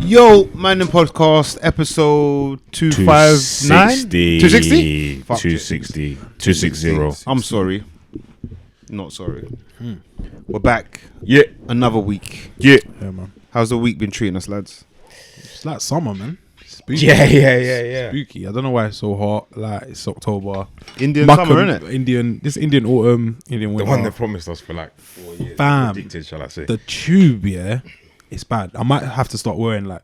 Yo, Mandem podcast episode 259? 260? 260. I'm sorry. Not sorry. We're back. Yeah. Another week. Yeah, man. How's the week been treating us, lads? It's like summer, man. Spooky. Yeah. Spooky. I don't know why it's so hot. Like, it's October. Indian summer, innit? Indian autumn, Indian winter. The one they promised us for like 4 years. Fam. Predicted, shall I say? The tube, yeah, it's bad. I might have to start wearing like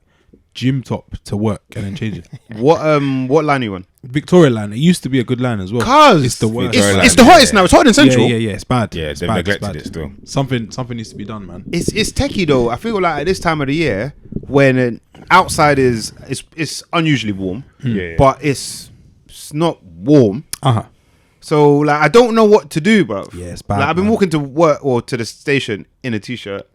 gym top to work and then change it. What line are you on? Victoria line. It used to be a good line as well. Cause it's the worst. It's the hottest now. It's hot in Central. Yeah. It's bad. Yeah, it's they've bad, neglected it's it bad. still. Something needs to be done, man. It's techie though. I feel like at this time of the year when outside is it's unusually warm, Yeah. but it's not warm. Uh-huh. So like I don't know what to do, bro. Yeah, it's bad, Like, I've been man. walking to work or to the station in a t-shirt.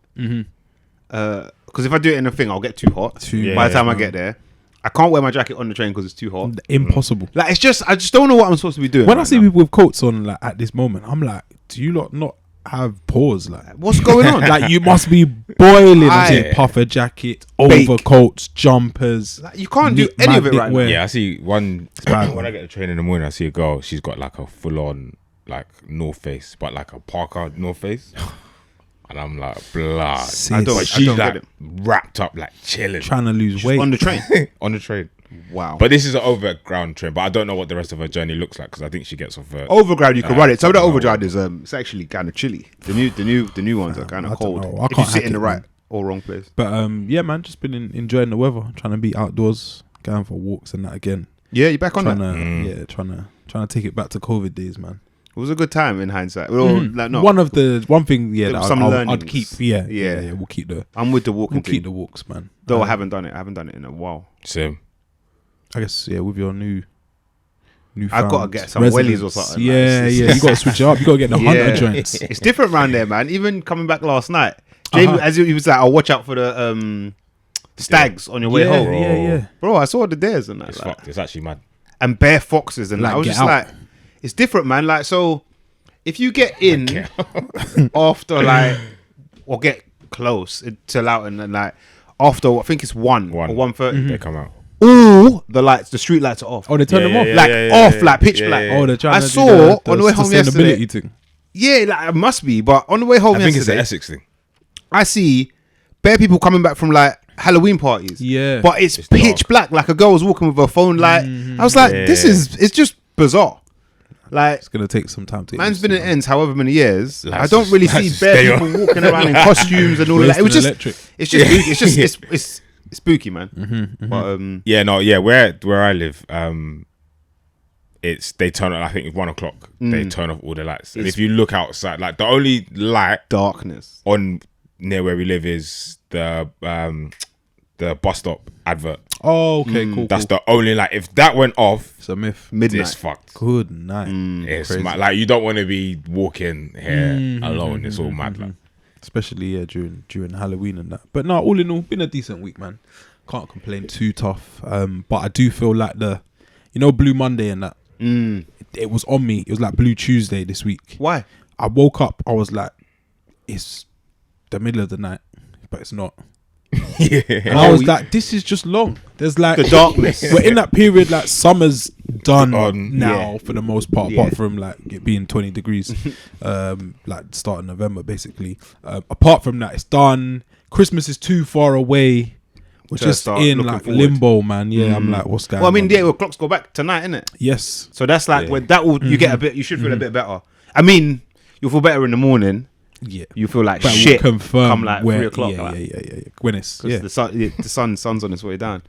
Because if I do it in a thing, I'll get too hot. By the time I get there, I can't wear my jacket on the train because it's too hot. Impossible. Like I just don't know what I'm supposed to be doing. When right I see now. people with coats on, like at this moment, I'm like, do you lot not have pause? Like, What's going on? like you must be boiling. I see Aye. puffer jacket, Bake. overcoats, jumpers. Like, you can't do any of it right now. wear. Yeah, I see one. bad, When I get the train in the morning, I see a girl. She's got like a full on like North Face, but like a Parker North Face. And I'm like, blah. Sis. I don't- But she's get like it. wrapped up, like chilling Trying to lose weight. On the train. on the train. Wow. But this is an overground train. But I don't know what the rest of her journey looks like because I think she gets off. Overground, you can run it. Some of the I don't know. overground is it's actually kind of chilly. The new ones are kind I of don't cold. know. I If you can't sit hack in the it, right man. or wrong place. But yeah, man, just been enjoying the weather, trying to be outdoors, going for walks and that again. Yeah, you're back on Trying that. to, trying to take it back to COVID days, man. It was a good time in hindsight. Well, like, no, One thing, There that was some I'd learnings. keep. Yeah. Yeah. We'll keep the I'm with the walking keep the thing. walks, man. Though I haven't done it. I haven't done it in a while. Same. I guess with your new. I've gotta get some wellies or something, like, Yeah, it's- you gotta switch it up. You gotta get the hunter joints. It's different around there, man. Even coming back last night, Jamie, as he was like, "I'll watch out for the stags on your way home." Yeah. Bro, I saw the dares and that, It's like, fucked. It's actually mad. and bare foxes and Like, that. I was get just out. like, it's different, man. Like, so if you get in after like or get close to Loughton and like after I think it's 1 or 1:30, They come out. all the street lights are off. Oh, they turn them off. Like pitch black. Oh, they're trying I to saw do on the way home yesterday. sustainability thing. Yeah, like it must be. But on the way home I think it's the yesterday, Essex thing. I see bare people coming back from like Halloween parties. Yeah. But it's It's pitch dark. black. Like a girl was walking with her phone light. I was like, it's just bizarre. Like, It's gonna take some time to. man's been in ends however many years. Lads I don't really just- see lads bare just people stay on. walking around in costumes and all of that. It was just, electric. it's just, spooky. It's spooky, man. But Where I live, it's they turn on. I think it's 1 o'clock. They turn off all the lights. And if you look outside, like the only light darkness. on near where we live is the bus stop advert. Oh, okay, cool. That's the only light. If that went off, It's a myth. Midnight. it's fucked. Good night. It's Crazy. mad. Like you don't want to be walking here alone. It's all mad. Like. Especially during Halloween and that. But no, all in all, been a decent week, man. Can't complain too tough. But I do feel like Blue Monday and that. It was on me. It was like Blue Tuesday this week. Why? I woke up. I was like, it's the middle of the night, but it's not. And I was like, this is just long. There's like The darkness. We're in that period like summer's done now Yeah. for the most part, Yeah. apart from like it being 20 degrees, like start of November basically. Apart from that, it's done. Christmas is too far away. We're To just start in looking like forward. limbo, man. Yeah, I'm like, what's going Well, I mean, on? the clocks go back tonight, innit? Yes. So that's like where that will you get a bit. You should feel a bit better. I mean, you'll feel better in the morning. Yeah. You feel like But we'll shit. confirm come like where, 3 o'clock. Yeah, like, yeah. When it's Because the sun's on its way down.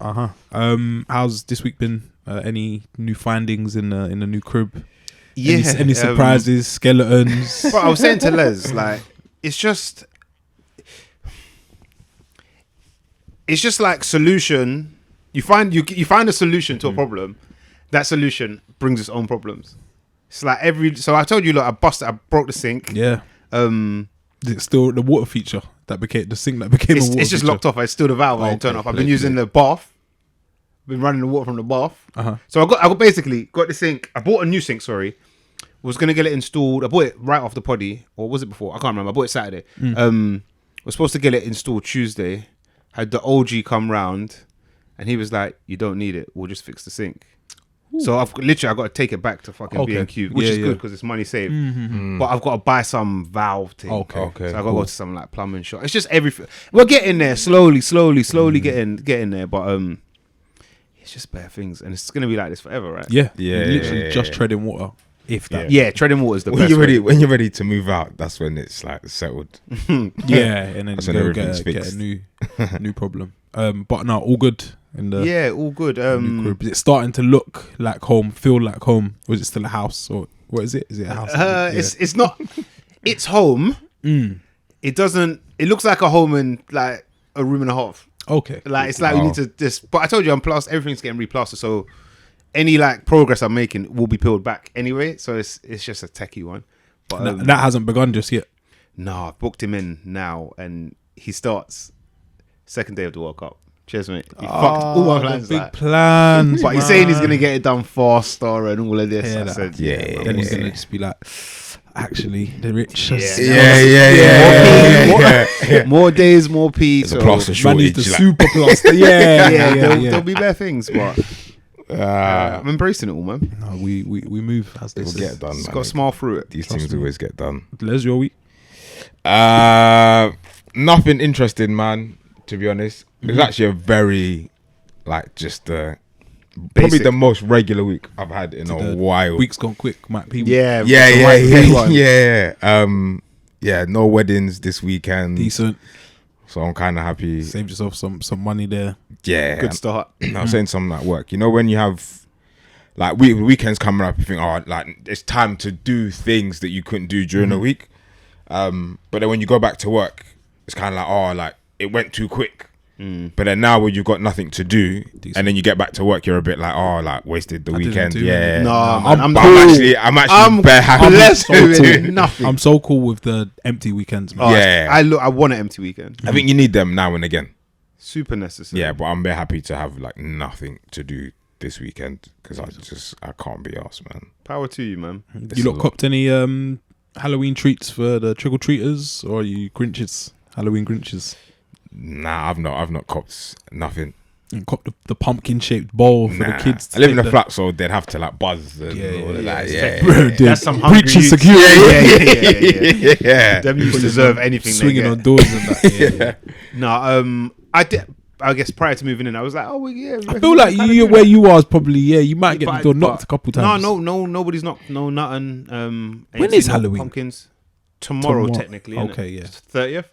How's this week been? Any new findings in the new crib? Yeah. Any surprises? Skeletons? But I was saying to Les, like, it's just like solution. You find a solution to a problem. That solution brings its own problems. It's like so I told you, look, I broke the sink. Yeah. It's still the water feature that became the sink that became a water It's just feature. locked off. It's still the valve. I turn off. I've been using the bath. Been running the water from the bath. So I got basically got the sink. I bought a new sink. Sorry, was gonna get it installed. I bought it right off the poddy, or was it before? I can't remember. I bought it Saturday. Was supposed to get it installed Tuesday. had the OG come round, and he was like, "You don't need it. We'll just fix the sink." Ooh. So I got to take it back to fucking B&Q, which is good because it's money saved. But I've got to buy some valve thing. Okay. So I got to go to some like plumbing shop. It's just everything. We're getting there slowly getting there. But it's just bare things, and it's gonna be like this forever, right? Yeah. Literally just treading water. If that. Yeah, treading water is the best. When you're ready to move out, that's when it's like settled. And then you go get a new problem. But no, all good. All good. Is it starting to look like home, feel like home? Or is it still a house? Or what is it? Is it a house? It's not. It's home. It doesn't. It looks like a home and like a room and a half. Okay. Like it's like we need to just. But I told you, everything's getting replastered. So any like progress I'm making will be peeled back anyway. So it's just a techie one. But that hasn't begun just yet. No, I've booked him in now, and he starts second day of the World Cup. Cheers, mate. He fucked all my plans. Big plans. But he's saying he's gonna get it done faster and all of this. Yeah, I said, then he's gonna just be like, actually, the rich. More days, more peace. There's a plaster shortage. Man needs the super plaster. There'll be bare things, but I'm embracing it all, man. No, we move as We'll get it done. It's got to smile through it. These things always get done. Les, your week? Nothing interesting, man. To be honest, it's actually a very probably the most regular week I've had in a while. Week's gone quick, Matt. People. Yeah. No weddings this weekend. Decent. So I'm kind of happy. Saved yourself some money there. Yeah, good start. I'm saying something like work. You know when you have like weekends coming up, you think, oh, like it's time to do things that you couldn't do during the week. But then when you go back to work, it's kind of like, oh, like it went too quick. But then now when you've got nothing to do, and then you get back to work, you're a bit like, oh, like wasted the weekend. Yeah, no, I'm bare happy. Nothing. I'm so cool with the empty weekends, man. I want an empty weekend. I think you need them now and again. Super necessary. Yeah, but I'm very happy to have like nothing to do this weekend because I can't be arsed, man. Power to you, man. You lot copped any Halloween treats for the trick or treaters, or are you Grinches? Halloween Grinches? Nah, I've not copped nothing. And copped the pumpkin shaped bowl for the kids. I live in a flat, so they'd have to like buzz and all of that. Bro, that's some hungry breach of security. Yeah. Them you deserve anything. Swinging on doors and that. No, I guess prior to moving in, I was like, oh, well, yeah. I feel like where you are is probably, you might get the door knocked a couple times. No, nobody's knocked. No, nothing. When is Halloween? Pumpkins. Tomorrow, technically. Okay, yeah. 30th.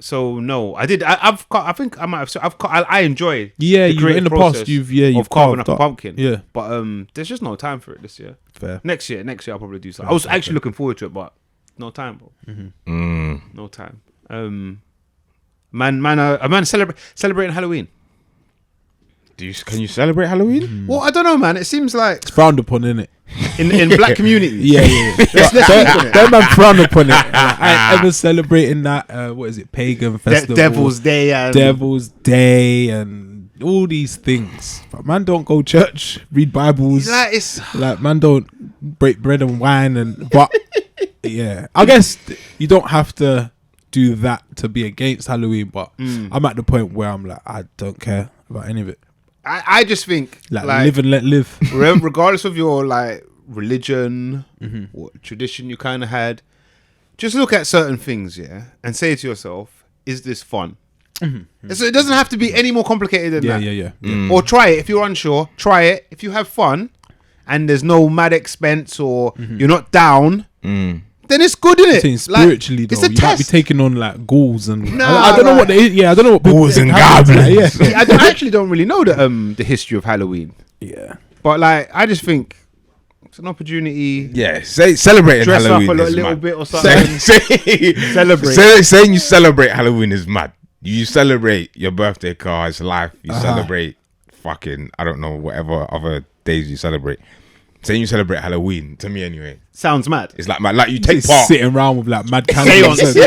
So no, I did. I think I might have. I enjoy. Yeah, you in the past. You've carving up a pumpkin. Yeah, but there's just no time for it this year. Fair. Next year I'll probably do something. I was actually looking forward to it, but no time, bro. No time. Man, celebrating Halloween. Can you celebrate Halloween? Well, I don't know, man. It seems like it's frowned upon, innit? In black communities. Yeah. Don't man frown upon it. I ain't ever celebrating that. What is it? Pagan festival, Devil's Day, and all these things. But man, don't go church, read Bibles. Like man, don't break bread and wine. But yeah, I guess you don't have to do that to be against Halloween. But I'm at the point where I'm like, I don't care about any of it. I just think like live and let live. Regardless of your like religion, what tradition you kind of had, just look at certain things, and say to yourself, is this fun? So it doesn't have to be any more complicated than that. Yeah. Or try it if you're unsure. Try it if you have fun, and there's no mad expense or you're not down. Then it's good, isn't it? Spiritually, like, though, you might be taking on like ghouls and I don't know what they. Yeah, I don't know what ghouls and goblins. See, I actually don't really know the history of Halloween. Yeah, but like I just think it's an opportunity. Yeah, celebrating dress Halloween up a little bit or something. Celebrate. Saying you celebrate Halloween is mad. You celebrate your birthday car's life. You celebrate fucking I don't know whatever other days you celebrate. Saying you celebrate Halloween, to me anyway, sounds mad. It's like you take part. Sitting around with like mad candles. Yeah.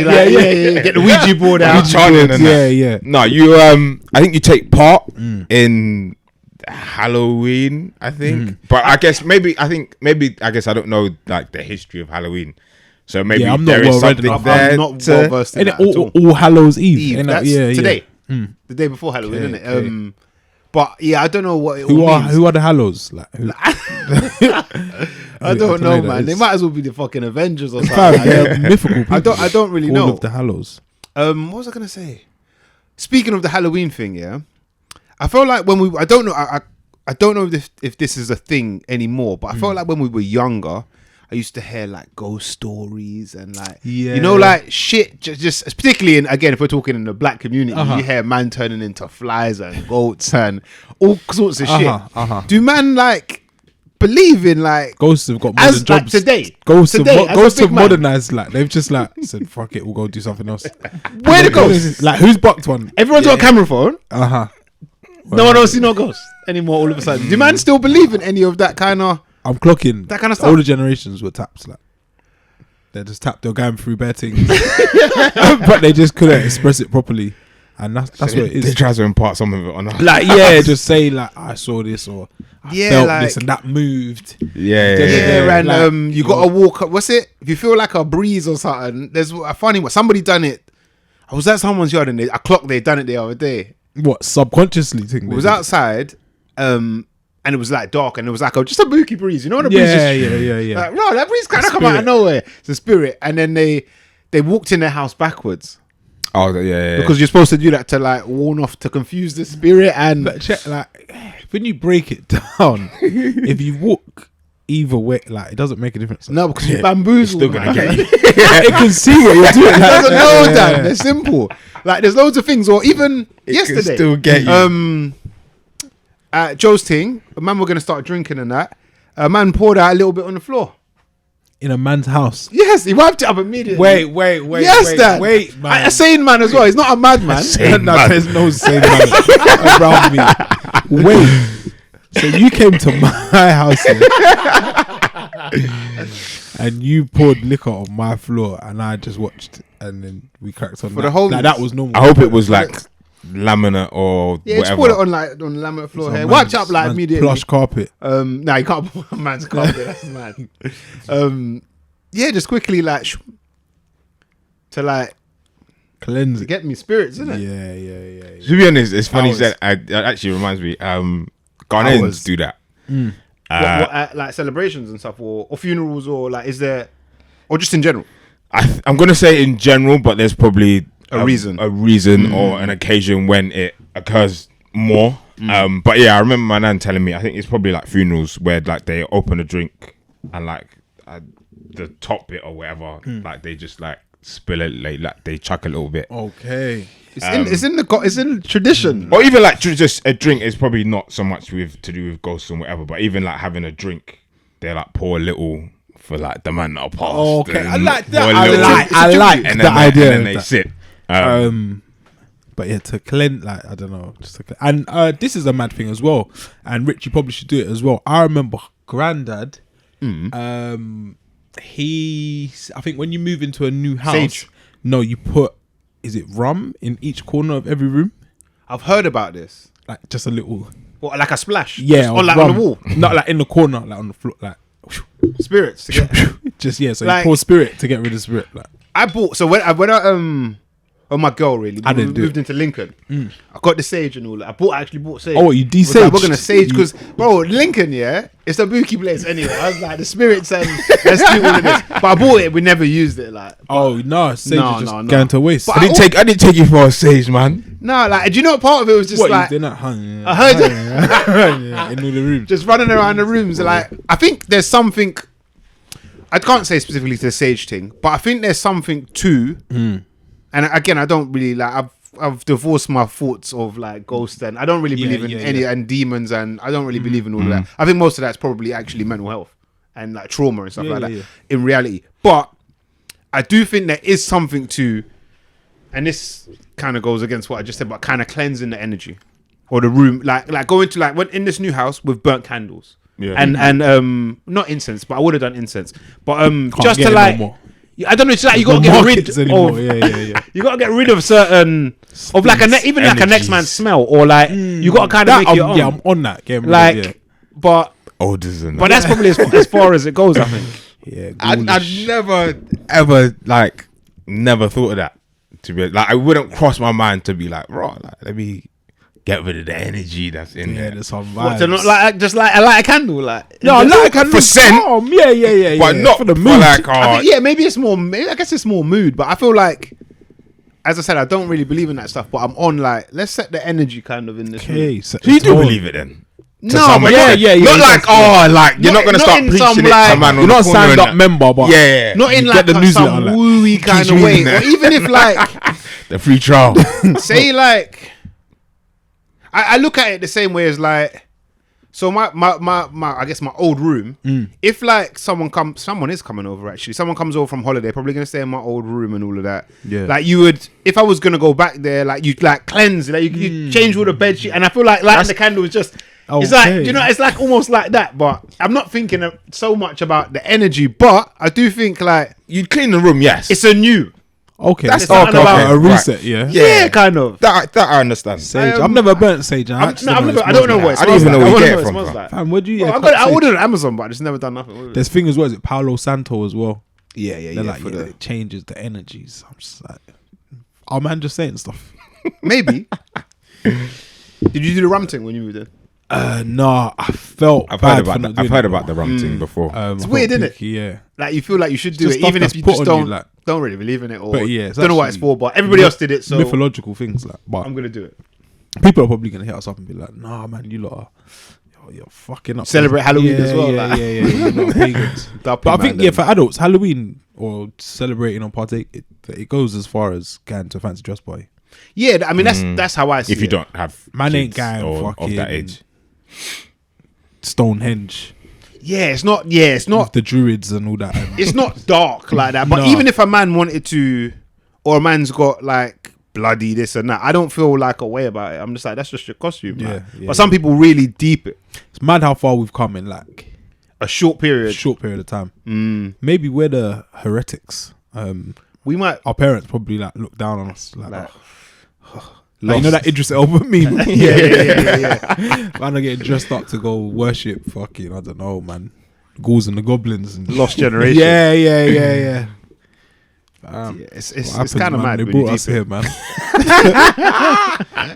Get the Ouija board out. Yeah. No, you. I think you take part in Halloween. I think, but I guess I don't know like the history of Halloween. So maybe I'm not there is well read something enough. there. I'm not well versed in that at all. All Hallows Eve. That's today. The day before Halloween, isn't it? Okay. But yeah, I don't know what it Who all are means. who are the Hallows? Like, I don't know, man. They might as well be the fucking Avengers or something. Fam, they're mythical people. I don't really All know. of the Hallows. What was I gonna say? Speaking of the Halloween thing, yeah, I felt like when I don't know, I don't know if this is a thing anymore, but I felt like when we were younger, I used to hear like ghost stories and like, you know, like shit. Just particularly again, if we're talking in the black community, you hear man turning into flies and goats and all sorts of shit. Do man like believe in like ghosts have got modern as jobs like today? Ghosts as have modernized. Like they've just like said, "Fuck it, we'll go do something else." Where the ghosts? Like who's bucked one? Everyone's got a camera phone. No one don't see no ghosts anymore. All of a sudden, do man still believe in any of that kind of? I'm clocking that kind of stuff. Older generations were taps like they just tapped. They're going through bare things, but they just couldn't express it properly, and that's what it is. They try to impart some of it on us. Like just say like I saw this or I felt like, this and that moved. And like, you gotta walk up. What's it? If you feel like a breeze or something, there's a funny one. Somebody done it. I was at someone's yard and I clocked they done it the other day. What subconsciously thing? It was outside, and it was like dark, and it was like just a booky breeze. You know what a breeze? Yeah. Like, no, that breeze kind of come out of nowhere. It's a spirit, and then they walked in their house backwards. Oh yeah. Because you're supposed to do that to like warn off, to confuse the spirit. And but check, like when you break it down, if you walk either way, like it doesn't make a difference. No, because you bamboozle. Still gonna get you. It can see what you're doing. It doesn't know that. They're simple. Like there's loads of things, or even yesterday. Can still get you. At Joe's thing, a man were gonna start drinking and that. A man poured out a little bit on the floor. In a man's house. Yes, he wiped it up immediately. Wait. Yes, Dad. Wait, man. A sane man as well. He's not a madman. No, there's no sane man around me. Wait. So you came to my house and you poured liquor on my floor and I just watched and then we cracked on for the whole. Like, that was normal. I hope it was like laminate or yeah, whatever. just put it on like on the laminate floor here. Wiped up like immediately. Plush carpet. Nah, you can't put a man's carpet. That's mad. Yeah, just quickly like to like cleanse to it. get me spirits, isn't it? Yeah. To be honest, it's funny you said. It actually reminds me. Ghanaians do that. What, at, like celebrations and stuff, or funerals, or like is there, or just in general? I'm gonna say in general, but there's probably a reason or an occasion when it occurs more. But yeah, I remember my nan telling me. I think it's probably like funerals where like they open a drink and like the top bit or whatever, like they just like spill it, like they chuck a little bit. Okay. It's in tradition. Or even like just a drink is probably not so much to do with ghosts and whatever, but even like having a drink, they like pour a little for like the man that passed. Okay, I like that. I like the idea. And then they sit. But yeah, to cleanse, like I don't know, just to and this is a mad thing as well. And Rich, you probably should do it as well. I remember Granddad. I think when you move into a new house, Sage. no, you put, is it rum in each corner of every room? I've heard about this. Like just a little, What, like a splash? yeah, or like rum. on the wall. Not like in the corner, like on the floor, like Spirits. To get, just so Like- you pour spirit to get rid of spirit. Like I bought when I my girl really. I We didn't do moved it. into Lincoln. I got the sage and all that. I actually bought sage. Oh, you Was like, de-saged? we're gonna sage because bro, Lincoln, yeah, it's a booky place anyway. I was like the spirits and let's do all of this. But I bought it. We never used it. Like oh no, sage No, is just no. going to waste. But I didn't take you for a sage, man. no, like do you know what part of it was just what like you did that? Yeah. I heard Yeah, in all the rooms. just running around the rooms. Like I think there's something. I can't say specifically to the sage thing, but I think there's something too. And again, I don't really like. I've divorced my thoughts of like ghosts, and I don't really believe in any and demons, and I don't really believe in all of that. I think most of that's probably actually mental health and like trauma and stuff like that. In reality, but I do think there is something to, and this kind of goes against what I just said, but kind of cleansing the energy or the room, like going to like when in this new house with burnt candles. Yeah. And not incense, but I would have done incense. But Can't just get to it no like, more. I don't know. It's like you gotta No get rid markets anymore. of. Yeah. You gotta get rid of certain of like even like a next man's smell or like you gotta kind of make your own. I'm on that game. Like, but Odors and that's probably as far as it goes. I think. Yeah, I'd ghoulish. never ever like never thought of that. To be like, it wouldn't cross my mind to be like, right, like, let me get rid of the energy that's in there. There's some What, vibes. to not like just like I light a candle, like No, like for scent. Yeah. But not for the for mood. like, I think, maybe it's more. Maybe, I guess it's more mood, but I feel like, as I said, I don't really believe in that stuff. But I'm on like, let's set the energy kind of in this room. Okay, So you do believe it then? To No, some but extent. yeah. Not like, like you're not gonna not start in preaching some, it like- to man on You're the not corner signed and up that. member, but Yeah. Not in You like get the newsletter, some like, wooey kind Teach of you way, in there. or even if like, The free trial. say like, I look at it the same way as like, so my I guess my old room. If like someone is coming over actually. Someone comes over from holiday, probably gonna stay in my old room and all of that. Yeah. Like you would, if I was gonna go back there, like you'd like cleanse, like you change all the bed sheet, and I feel like lighting the candle is just. It's like, Okay. you know, it's like almost like that, but I'm not thinking so much about the energy, but I do think like You'd clean the room, yes. it's a new. okay, That's It's not okay, about a right. reset. Yeah. Yeah, kind of. that I understand. Sage. I've never burnt sage. And I don't know what it I don't smells even know like. where you I get don't it know from, what fam. like. Fam, where'd you? Well, I ordered it on Amazon, but I just never done nothing with it. There's thing as well. Is it Palo Santo as well? Yeah. They're like, it changes the energies. I'm just like, oh man, just saying stuff. Maybe. Did you do the rum thing when you moved in? Nah, I felt I've bad heard about for that. not I've doing heard it, about the though. rum thing before. It's weird, isn't it? Yeah. Like you feel like you should do just it, stuff even if that's you put just on don't you, like- don't really believe in it, or But yeah, it's don't know what it's actually for. But everybody else did it, so mythological things like. But I'm gonna do it. people are probably gonna hit us up and be like, "Nah, man, you lot are you're fucking up." Celebrate Halloween Yeah, as well, Yeah, like. yeah. You're not pagans. Duppy But I think man, for adults, Halloween or celebrating or partake, it goes as far as going to a fancy dress party. yeah. I mean, that's how I see If you it. don't have Man ain't kids going or of fucking that age. Stonehenge, Yeah, it's not. Yeah, it's not. the druids and all that. And It's not dark like that. But Nah. even if a man wanted to, or a man's got like bloody this and that, I don't feel like a way about it. I'm just like, that's just your costume. Yeah, like. yeah, But some people really deep it. it's mad how far we've come in like A short a period. short period of time. Maybe we're the heretics. We might. Our parents probably like look down on us like, Like, like, you know that Idris Elba meme. yeah. Man are getting dressed up to go worship fucking, I don't know, man, ghouls and the goblins and Lost generation. yeah. Yeah, it's What it's happens, kind of man? mad. They when you brought us deep it. here, man.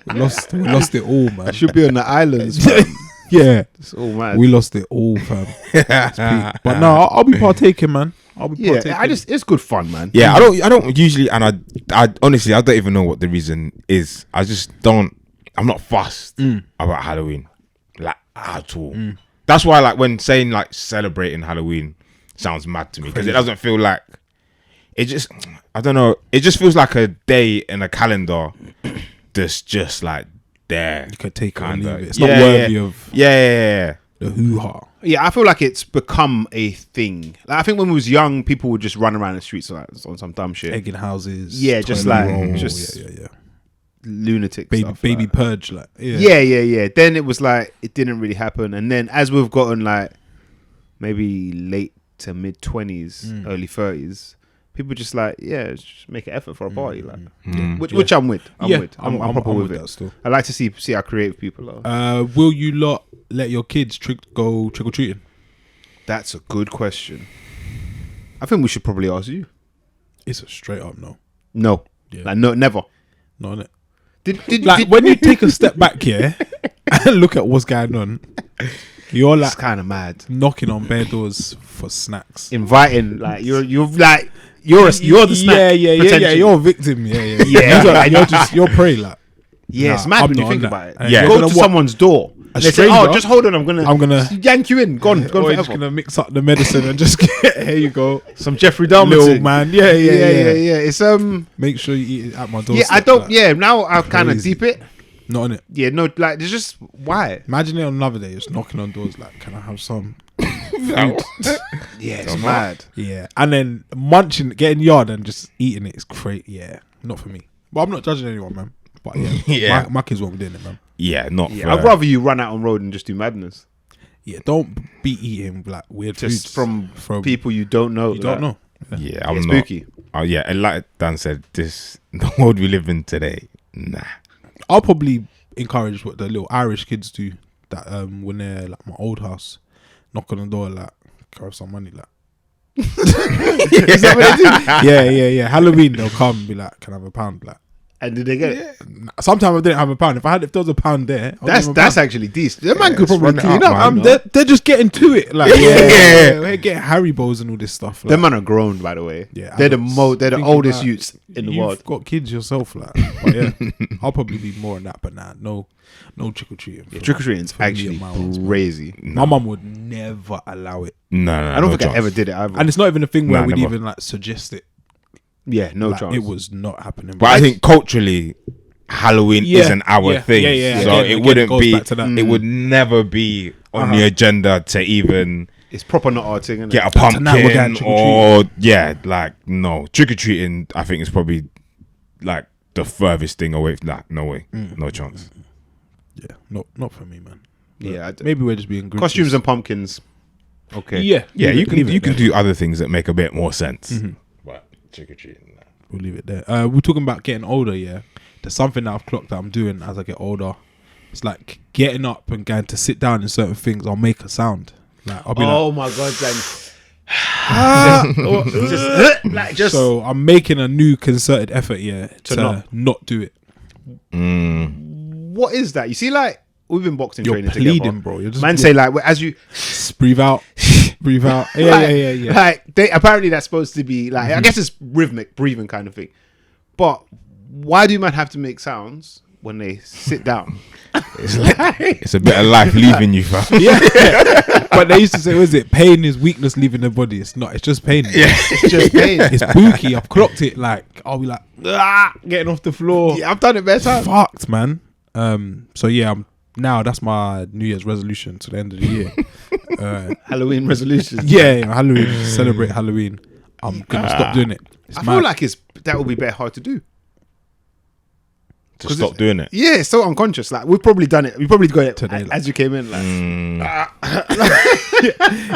we lost it all, man. I should be on the islands. Man. Yeah, It's all mad. we lost it all, fam. It's peak. But no, I'll be partaking, man. I'll be partaking. Yeah, it's good fun, man. Yeah, I don't usually, and I honestly, I don't even know what the reason is. I just don't. I'm not fussed about Halloween, like at all. That's why, like, when saying like celebrating Halloween sounds mad to me because it doesn't feel like it. Just, I don't know. It just feels like a day in a calendar that's just like there. You could take it or Kinda. leave it. It's not worthy of Yeah. the hoo-ha. Yeah, I feel like it's become a thing. Like, I think when we was young, people would just run around the streets like on some dumb shit, Egging houses. Yeah, just toilet like- roll, just- yeah. lunatic Baby stuff. baby like. purge, like Yeah. Then it was like it didn't really happen, and then as we've gotten like maybe late to mid 20s, early 30s, people just like just make an effort for a party, like which I'm with. I'm with. I'm proper with it. that still. I like to see how creative people are. Will you lot let your kids go trick or treating? That's a good question. I think we should probably ask you. It's a straight up no. No, Yeah. like no, never. No, innit? Did Like when you take a step back here and look at what's going on, you're it's like kind of mad. knocking on bare doors for snacks. Inviting like you're like you're the snack. Yeah. potentially. You're a victim. Yeah. Yeah. You're prey. Like Yeah, it's Nah, mad I'm when you not think on about that. it. Yeah. You You're go gonna to what? someone's door. A They say, stranger? "Oh, just hold on. I'm gonna yank you in. Gone Or you're forever." just gonna mix up the medicine and just here you go, Some Jeffrey Dahmer little thing. man. Yeah. It's Make sure you eat it at my door. Yeah, I don't. Yeah, now I kind of Crazy. deep it. Not in it. Yeah, no, like there's just why. Imagine it on another day, just knocking on doors like, "Can I have some?" Yeah, it's mad. Yeah, and then munching, getting yard and just eating it is great. Yeah, not for me. But I'm not judging anyone, man. But yeah, Yeah. my kids won't be doing it, man. Yeah, not. Yeah, I'd rather you run out on road and just do madness. Yeah, don't be eating like weird Just foods from people you don't know. you don't know. Yeah, Yeah, I'm not. spooky. Oh yeah, and like Dan said, the world we live in today. Nah. I'll probably encourage what the little Irish kids do. That when they're like my old house, knock on the door like, "Can I have some money?" Like, Is that what they do? Yeah. Halloween, they'll come and be like, "Can I have a pound?" Like, And did they get it? sometimes I didn't have a pound. If there was a pound there, That's actually decent. The man could probably run it clean up, up. man. they're just getting to it. Like, we're getting Haribos and all this stuff. Like, Them man are grown, by the way. Yeah, they're the adults. they're the Thinking oldest about- youths in the You've world. got kids yourself, like. But yeah, I'll probably be more on that. But nah, no trick or treating. Trick or treating's for me actually and my ones, man. crazy. My mum would never allow it, No, I don't think I ever did it either. and it's not even a thing where Nah, we'd never. even like suggest it. Yeah, no Like, chance. it was not happening. But I think culturally, Halloween isn't our thing. Yeah. So Again, it wouldn't goes be. back to that. It would never be on the agenda to even it's proper not our thing, innit? get a tonight we're going pumpkin trick-or-treating. or like no trick or treating. I think is probably like the furthest thing away. Like no way, no chance. Yeah, not for me, man. Yeah, Maybe we're just being costumes and pumpkins. Okay. Yeah, Yeah, leave you it- can leave it you can there. do other things that make a bit more sense. But trick or treating. Nah. We'll leave it there. We're talking about getting older. Yeah, there's something that I've clocked that I'm doing as I get older. It's like getting up and going to sit down in certain things. I'll make a sound. Like I'll be Oh my god, then just so I'm making a new concerted effort, to not do it. what is that? You see, like we've been boxing You're training pleading, together, bro. You're just Man say like as you breathe out, breathe out. Yeah. Like they apparently that's supposed to be like I guess it's rhythmic breathing kind of thing. But why do man have to make sounds when they sit down? It's a bit of life leaving you, fam. Yeah. But they used to say, was it pain is weakness leaving the body? It's not. It's just pain. Yeah. It's just pain. It's spooky. I've clocked it. Like I'll be like getting off the floor. Yeah, I've done it better times. Fucked, man. So yeah, that's my New Year's resolution to the end of the year. Halloween resolutions. Yeah, Halloween. Celebrate Halloween. I'm gonna stop doing it. It's I mad. feel like that would be better hard to do. To stop doing it. Yeah, it's so unconscious. Like we've probably done it. We probably got it Today, as you came in. Like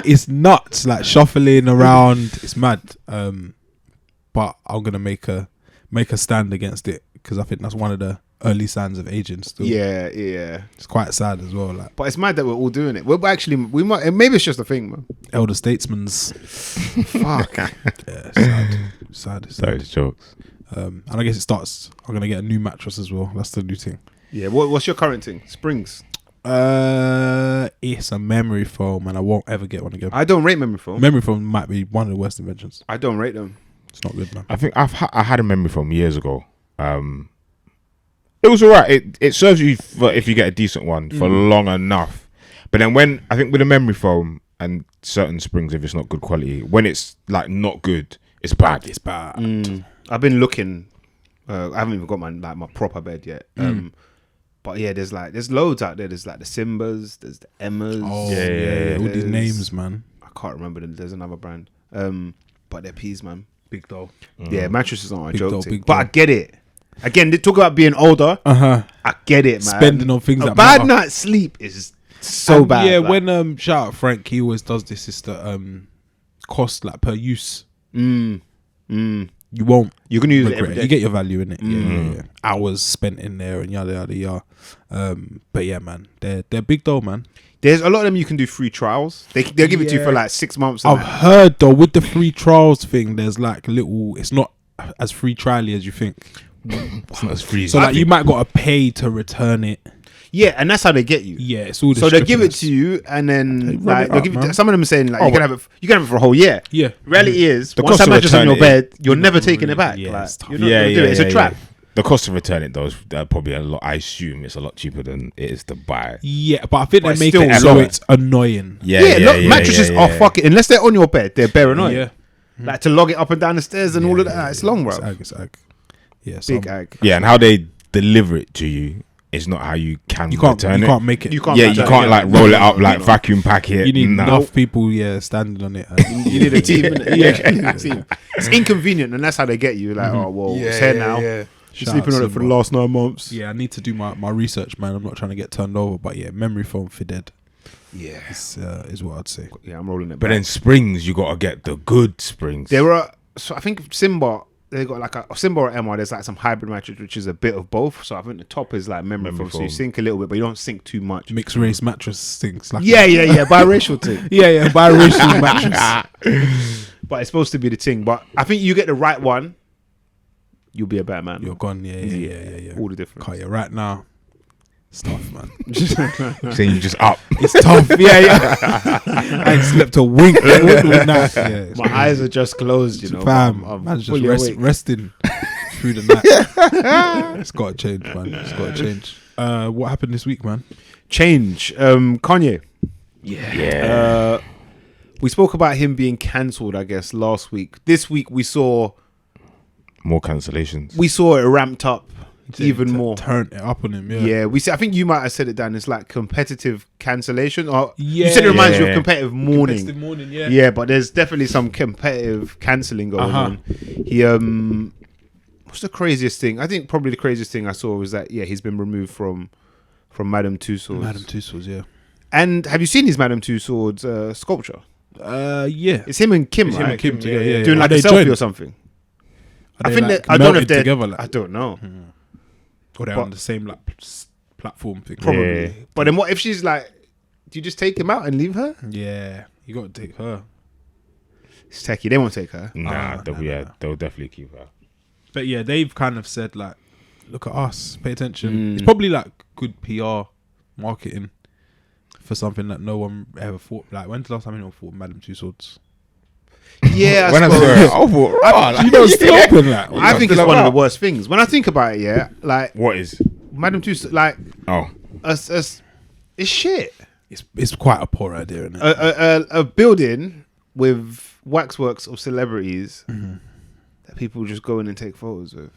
it's nuts. Like shuffling around. It's mad. But I'm gonna make a stand against it because I think that's one of the early signs of aging. Still, yeah. it's quite sad as well. Like But it's mad that we're all doing it. We might. Maybe it's just a thing, man. elder statesmen's. Fuck. Yeah, sad. Sorry, the jokes. And I guess it starts. I'm gonna get a new mattress as well. That's the new thing. Yeah. What's your current thing? Springs. It's a memory foam, and I won't ever get one again. I don't rate memory foam. Memory foam might be one of the worst inventions. I don't rate them. It's not good, man. I think I had a memory from years ago. It was alright. It serves you for if you get a decent one for long enough. But then when I think with a memory foam and certain springs, if it's not good quality, when it's like not good, it's bad. It's bad. I've been looking. I haven't even got my proper bed yet. But yeah, there's loads out there. There's like the Simbas, there's the Emmas. Oh yeah. all these There's- names, man. I can't remember them. There's another brand. But they're peas, man. Big dough. Yeah, mattresses aren't a Big joke dough, thing. big But dough. I get it. Again, they talk about being older. I get it, man. Spending on things a that bad matter. night's sleep is so And bad. Yeah, like. when shout out Frank, he always does this. Is the cost like per use. You won't. You're gonna use it regret every it. day. You get your value in it. Yeah. Hours spent in there and yada yada yada. But yeah, man, they're big dough, man. There's a lot of them you can do free trials. They'll give it to you for like 6 months. and I've heard though with the free trials thing, there's like little. It's not as free trially as you think. It's not as free. So like you might gotta pay to return it. Yeah, and that's how they get you. Yeah, it's all. So they give it to you, and then run like it they'll up, give man. some of them are saying like you can have it for a whole year. Yeah. Reality is The once cost that of mattress on your returning bed, you're never taking it back. Yeah, Like, it's tough. you're not gonna do it. It's a trap. The cost of returning it though is probably a lot. I assume it's a lot cheaper than it is to buy. Yeah, but I think But they it's make still it so lower. it's annoying. Yeah, mattresses are fucking unless they're on your bed, they're bare annoying. Yeah. Like to log it up and down the stairs and all of that. It's long, bro. It's ag. Yeah, so Big ag. Yeah, and how they deliver it to you is not how you can you can't return you it. can't make it. You can't. Yeah, match you that. can't like roll it up like No. vacuum pack it. You need Nah. enough people, standing on it. You need a team. Innit? Yeah. You need a team. It's inconvenient, and that's how they get you. Like, oh well, it's here now. You're sleeping on it for the last 9 months. Yeah, I need to do my research, man. I'm not trying to get turned over, but yeah, memory foam for dead Yeah, is what I'd say. yeah, I'm rolling it. But back. then springs, you gotta get the good springs. There are, so I think Simba, they got like a Simba or Emma, there's like some hybrid mattress which is a bit of both. So I think the top is like memory foam, so you foam. sink a little bit, but you don't sink too much. Mixed race mattress things. Like Yeah, biracial thing. yeah, biracial mattress. But it's supposed to be the thing. But I think you get the right one, you'll be a better man. You're gone. Yeah. All the difference. Cut you right now. It's tough, man. Saying you just up. It's tough. I ain't slept a wink all night. Yeah, my eyes are just closed, you know. Fam, I'm man's fully just awake. resting through the night. It's got to change, man. It's got to change. What happened this week, man? Change. Kanye. Yeah. We spoke about him being cancelled, I guess, last week. This week we saw More cancellations. it ramped up even more. Turned it up on him, Yeah, I think you might have said it, Dan. It's like competitive cancellation. Or Yeah. you said it reminds you of Yeah. competitive mourning. Competitive mourning, yeah. Yeah, but there's definitely some competitive cancelling going on. He what's the craziest thing? I think probably the craziest thing I saw was that he's been removed from Madame Tussauds. Madame Tussauds, yeah. And have you seen his Madame Tussauds sculpture? Yeah. It's him and Kim, It's him right? and Kim together, yeah. Doing Are like a they selfie joined? or something. Are I they, think like, I don't know if melted they're together. Like, I don't know. or they're But- on the same like platform thing. Probably. Yeah. But then what if she's like, do you just take him out and leave her? Yeah. You got to take her. It's techie. They won't take her. Nah, they'll definitely keep her. But yeah, they've kind of said like, look at us, pay attention. It's probably like good PR marketing for something that no one ever thought. Like, when's the last time anyone thought Madame Tussauds? Yeah, When I saw suppose. it, I thought, You know, still open that. I think it's one of the worst things. When I think about it, like What is? Madame Tussauds, like Oh, it's shit. It's quite a poor idea, isn't it? A building with waxworks of celebrities that people just go in and take photos with,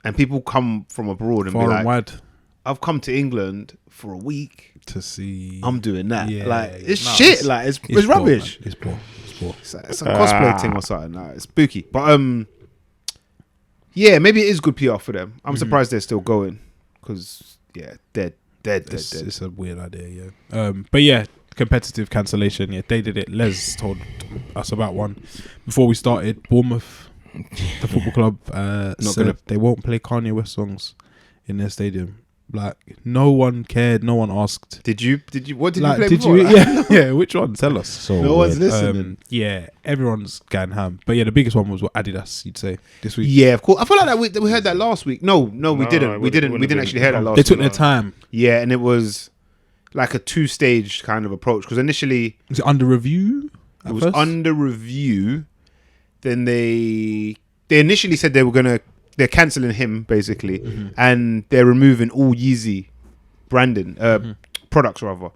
and people come from abroad and Far be like, and wide "I've come to England for a week. to see. I'm doing that." Yeah, like yeah. it's No, shit. it's- Like it's poor, rubbish. man. It's poor. It's a cosplay thing or something. Like, it's spooky. But yeah, maybe it is good PR for them. I'm surprised they're still going because dead. It's a weird idea, yeah. But yeah, competitive cancellation. Yeah, they did it. Les told us about one before we started. Bournemouth, the football club, said they won't play Kanye West songs in their stadium. Like, no one cared. No one asked. Did you? What did Like, you play did before? you? Yeah. Which one? Tell us. so No one's weird. listening. Yeah, everyone's going ham. But yeah, the biggest one was what Adidas. You'd say this week. Yeah, of course. I feel like that we heard that last week. No, we didn't. We didn't actually hear that last They week. took their time. Yeah, and it was like a 2-stage kind of approach because initially Was it under review? it was under review. Then they initially said they're cancelling him basically, and they're removing all Yeezy branding products rather,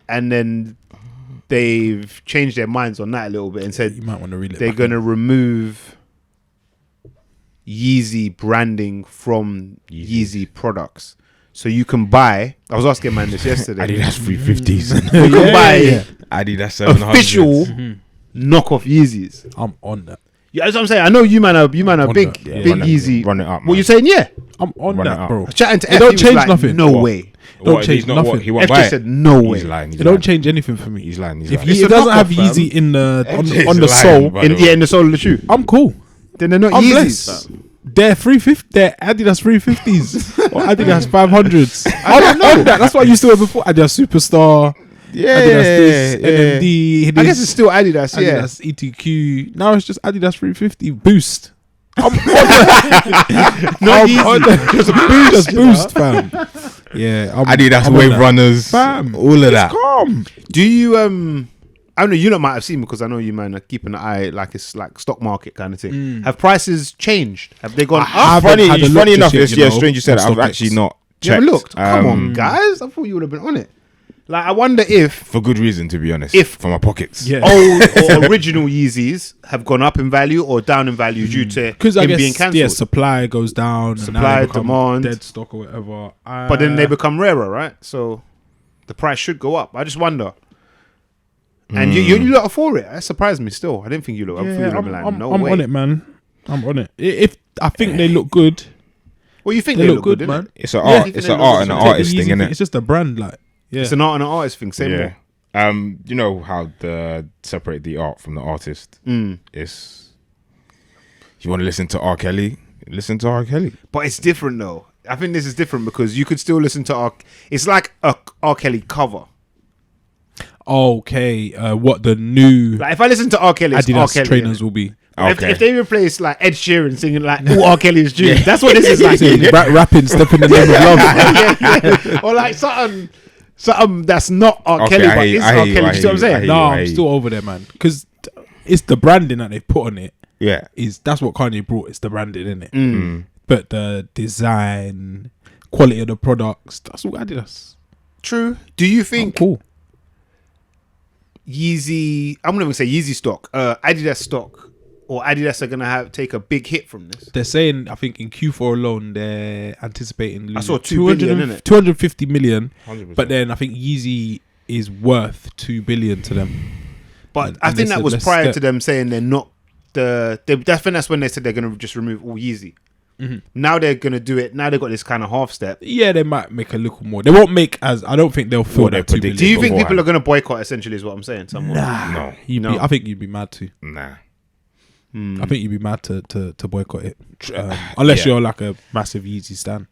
and then they've changed their minds on that a little bit and said You might want to read it. they're going to remove Yeezy branding from Yeezy products. So you can buy. I was asking man this yesterday. Adidas 350s. You can buy Adidas 700s. official knockoff Yeezys. I'm on that. Yeah, that's what I'm saying. I know you man are big, that. Yeah, big run it- Yeezy. run it up, What man. you saying? Yeah. I'm on Run it that, up. bro. Chatting to It F, don't he was change like, nothing. No What? way. Don't What, change he's not nothing. what, he won't F buy just it. said no way. He's lying. It don't change anything for me. He's lying. If It's it a doesn't have knockoff, fam. Yeezy in the He's on the lying, sole, by the way. In the sole of the shoe. I'm cool. Then they're not I'm Yeezys. blessed. They're 350. They're Adidas 350s or Adidas 500s. I don't know. That's what I used to wear before. Adidas Superstar. Yeah, Adidas this, yeah. NMD. I guess it's still Adidas. Yeah. Adidas ETQ. Now it's just Adidas 350 Boost. Not I'm Yeezy. on that. Just boost, fam. Yeah, Adidas I'm on Wave that. Runners. Fam, All of that. Calm. Do you I don't know, you lot might have seen because I know you man are keeping an eye like it's like stock market kind of thing. Have prices changed? Have they gone up? haven't had a look Funny just enough, yet, it's you know, strange you said on that. I've StockX. actually not You haven't checked. looked? Come on, guys. I thought you would have been on it. Like I wonder if For good reason, to be honest. If- for my pockets. Yeah. old or original Yeezys have gone up in value or down in value due to Because I him guess being cancelled. supply goes down, and now Supply, they become demand. dead stock or whatever. But then they become rarer, right? So the price should go up. I just wonder. And you lot are for it. That surprised me still. I didn't think you lot. I thought you lot were like, no I'm way. on it, man. I'm on it. If I think they look good, Well, you think they they look good, innit? man. It's an Yeah, art. you It's can an look art and at an it. artist Take it thing, easy, innit? It's just a brand, like It's an art and an artist thing. Same Yeah. more. You know how the separate the art from the artist is. You want to listen to R. Kelly? Listen to R. Kelly. But it's different though. I think this is different because you could still listen to R. It's like a R. Kelly cover. Okay, what the new Like if I listen to R. Kelly, it's R. Adidas Kelly. trainers will be. Okay. If they replace like Ed Sheeran singing like all R. Kelly's tunes, that's what this is like. Rapping, step in the name of love. Yeah. Or like something that's not R. Okay, Kelly, I but hear you, it's I hear R. you, Kelly. I Do you see what I'm hear you, I saying? hear No, you. I'm still over there, man. Because it's the branding that they've put on it. Yeah. That's what Kanye brought. It's the branding, in it. Mm. But the design, quality of the products, that's all Adidas. True. Do you think Cool. Yeezy? I'm not even say Yeezy stock, Adidas stock, or Adidas are gonna take a big hit from this? They're saying, I think in Q4 alone, they're anticipating losing I saw 2 billion, innit? 250 million. 100%. But then I think Yeezy is worth 2 billion to them. But And I they think that said, was let's prior step- to them saying they're not I think that's when they said they're gonna just remove all Yeezy. Mhm. Now they're gonna do it. Now they've got this kind of half step. Yeah, they might make a little more. They won't make as. I don't think they'll fill What they that 2 predicted. billion. Do you think beforehand. people are gonna boycott? Essentially, is what I'm saying. Somewhat. No. No. I think you'd be mad to. Nah. I think you'd be mad to boycott it, unless Yeah. you're like a massive Yeezy stan.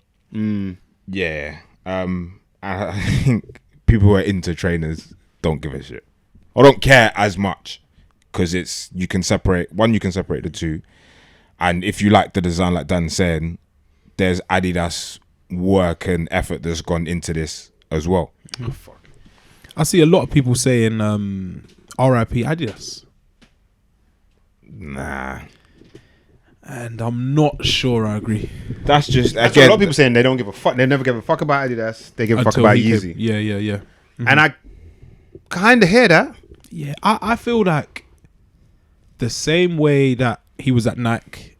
Yeah. I think people who are into trainers don't give a shit. I don't care as much because you can separate the two. And if you like the design, like Dan said, there's Adidas work and effort that's gone into this as well. I see a lot of people saying R.I.P. Adidas, Nah. and I'm not sure I agree. That's just, That's what again, a lot of people saying they don't give a fuck. They never give a fuck about Adidas. They give a fuck Until about he Yeezy. came- Yeah. And I kind of hear that. Yeah, I feel like the same way that he was at Nike,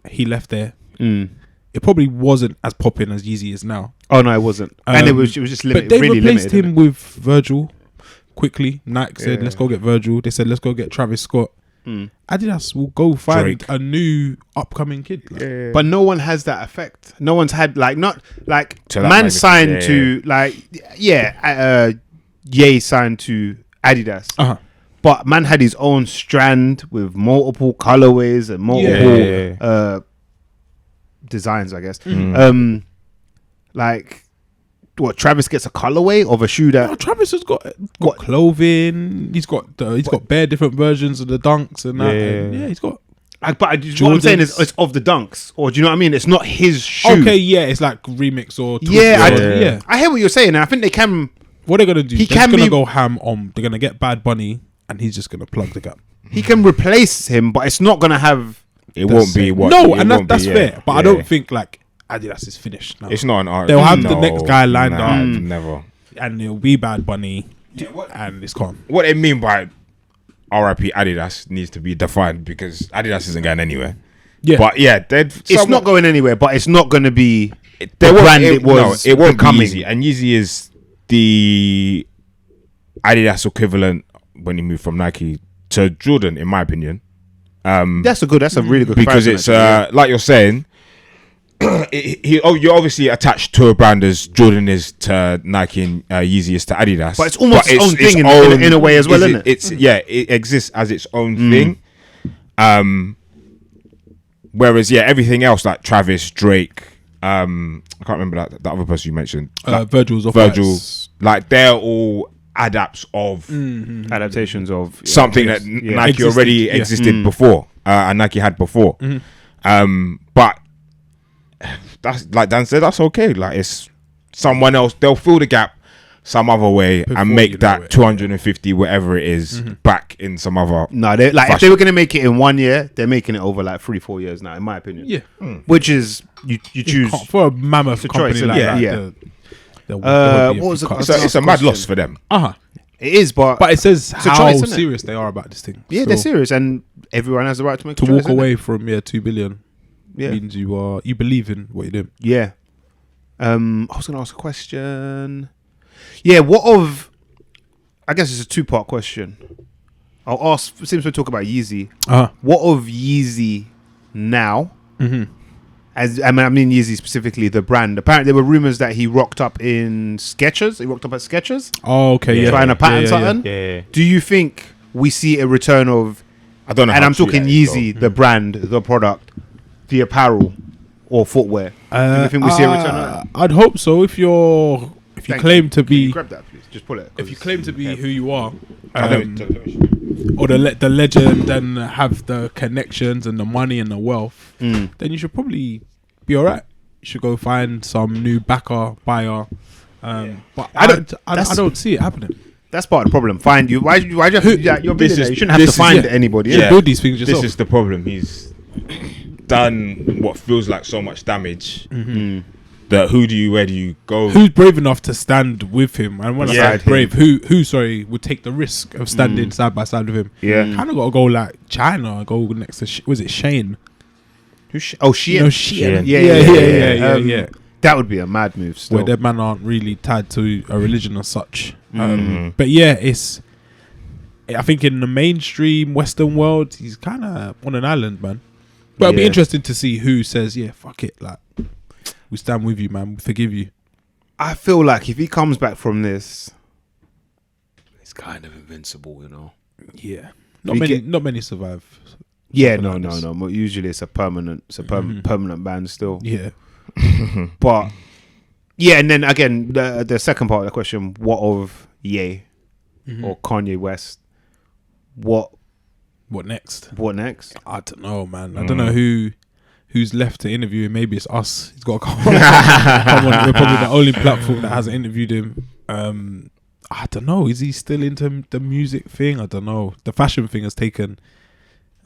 he left there. It probably wasn't as popping as Yeezy is now. Oh no, it wasn't. And it was just limited. But they really replaced limited, him with Virgil quickly. Nike said, let's go get Virgil. They said, let's go get Travis Scott. Adidas will go find Drake. a new upcoming kid. Like. But no one has that effect. No one's had not like To that man magnitude, signed yeah, to like Ye signed to Adidas. Uh-huh. But man had his own strand with multiple colorways and multiple designs, I guess. Like what Travis gets a colorway of a shoe that No, Travis has got What? clothing. He's got bare different versions of the dunks and that. And yeah, he's got. but what I'm saying is it's of the dunks, or do you know what I mean? It's not his shoe. Okay, yeah, it's like remix or Yeah, I hear what you're saying, and I think they can. What they're gonna do? He They're can just gonna be- go ham on. They're gonna get Bad Bunny, and he's just gonna plug the gap. He can replace him, but it's not gonna have. it won't be what. No, it and won't that's be, fair. But I don't think like Adidas is finished now. It's not an art. They'll have the next guy lined up. Never. And it'll be Bad Bunny, and it's gone. What they mean by RIP Adidas needs to be defined because Adidas isn't going anywhere. Yeah, But yeah, It's not going anywhere, but it's not going to be the they won't- brand it was. No, it won't becoming. be Yeezy, and Yeezy is the Adidas equivalent when he moved from Nike to Jordan, in my opinion. That's a really good Because comparison, it's actually, like you're saying, you're obviously attached to a brand as Jordan is to Nike and Yeezy is to Adidas. But it's almost its own thing in a way as well, isn't it? It exists as its own thing. Whereas everything else like Travis, Drake, I can't remember that other person you mentioned. Like, Virgil's off Virgil, lights. like they're all adapts of adaptations of something that Nike Existed, already yeah. existed before, and Nike had before. But that's like Dan said, that's okay. Like it's someone else. They'll fill the gap some other way Before and you make know that it, 250 whatever it is back in some other. No, they like if fashion. they were going to make it in 1 year, they're making it over like 3-4 years now, in my opinion. Yeah, Which is you choose. for a mammoth It's a company choice, like yeah, that. yeah. What what was the It's a mad loss for them. It is, but But it says a how choice, isn't it? serious they are about this thing. yeah, So they're serious, and everyone has the right to make to a choice, walk isn't away it? from 2 billion Yeah, means you believe in what you're doing. yeah. I was going to ask a question. Yeah, what of? I guess it's a 2-part question. I'll ask since we're talking about Yeezy. What of Yeezy now? As I mean Yeezy specifically, the brand. Apparently, there were rumors that he rocked up in Skechers. He rocked up at Skechers, Oh, okay, yeah. trying to patent Yeah. something. Yeah, Do you think we see a return of? I don't know. And how I'm true talking that is, Yeezy, the brand, the product, the apparel, or footwear. Do you think we see a return of that? I'd hope so. If you're if you claim to Can you be, grab that, please? Just pull it. if you claim to be who you are, Oh, or the legend, and have the connections and the money and the wealth, then you should probably be alright. You should go find some new buyer. But I don't see it happening. That's part of the problem. Find you. Why do you have to do that? You're This building is- it. You shouldn't have to this is- find yeah. anybody. You should build these things yourself. This is the problem. He's done what feels like so much damage. That where do you go? Who's brave enough to stand with him? And when I Beside say brave, who would take the risk of standing side by side with him? Yeah. Kind of got to go like China. Go next to was it Shane? Shein. You know, Shein. Yeah. Yeah. That would be a mad move. Still. Where dead men aren't really tied to a religion as such. But yeah, I think in the mainstream Western world, he's kind of on an island, man. But it'll be interesting to see who says, yeah, fuck it, like, we stand with you, man, we forgive you. I feel like if he comes back from this, he's kind of invincible, you know. Yeah. Not many survive. Yeah, Something no. like this. But usually it's a permanent ban still. Yeah. But yeah, and then again, the second part of the question: what of Ye or Kanye West? What next? What next? I don't know, man. I don't know who's left to interview him. Maybe it's us. He's got to come on. We're probably the only platform that hasn't interviewed him. I don't know. Is he still into the music thing? I don't know. The fashion thing has taken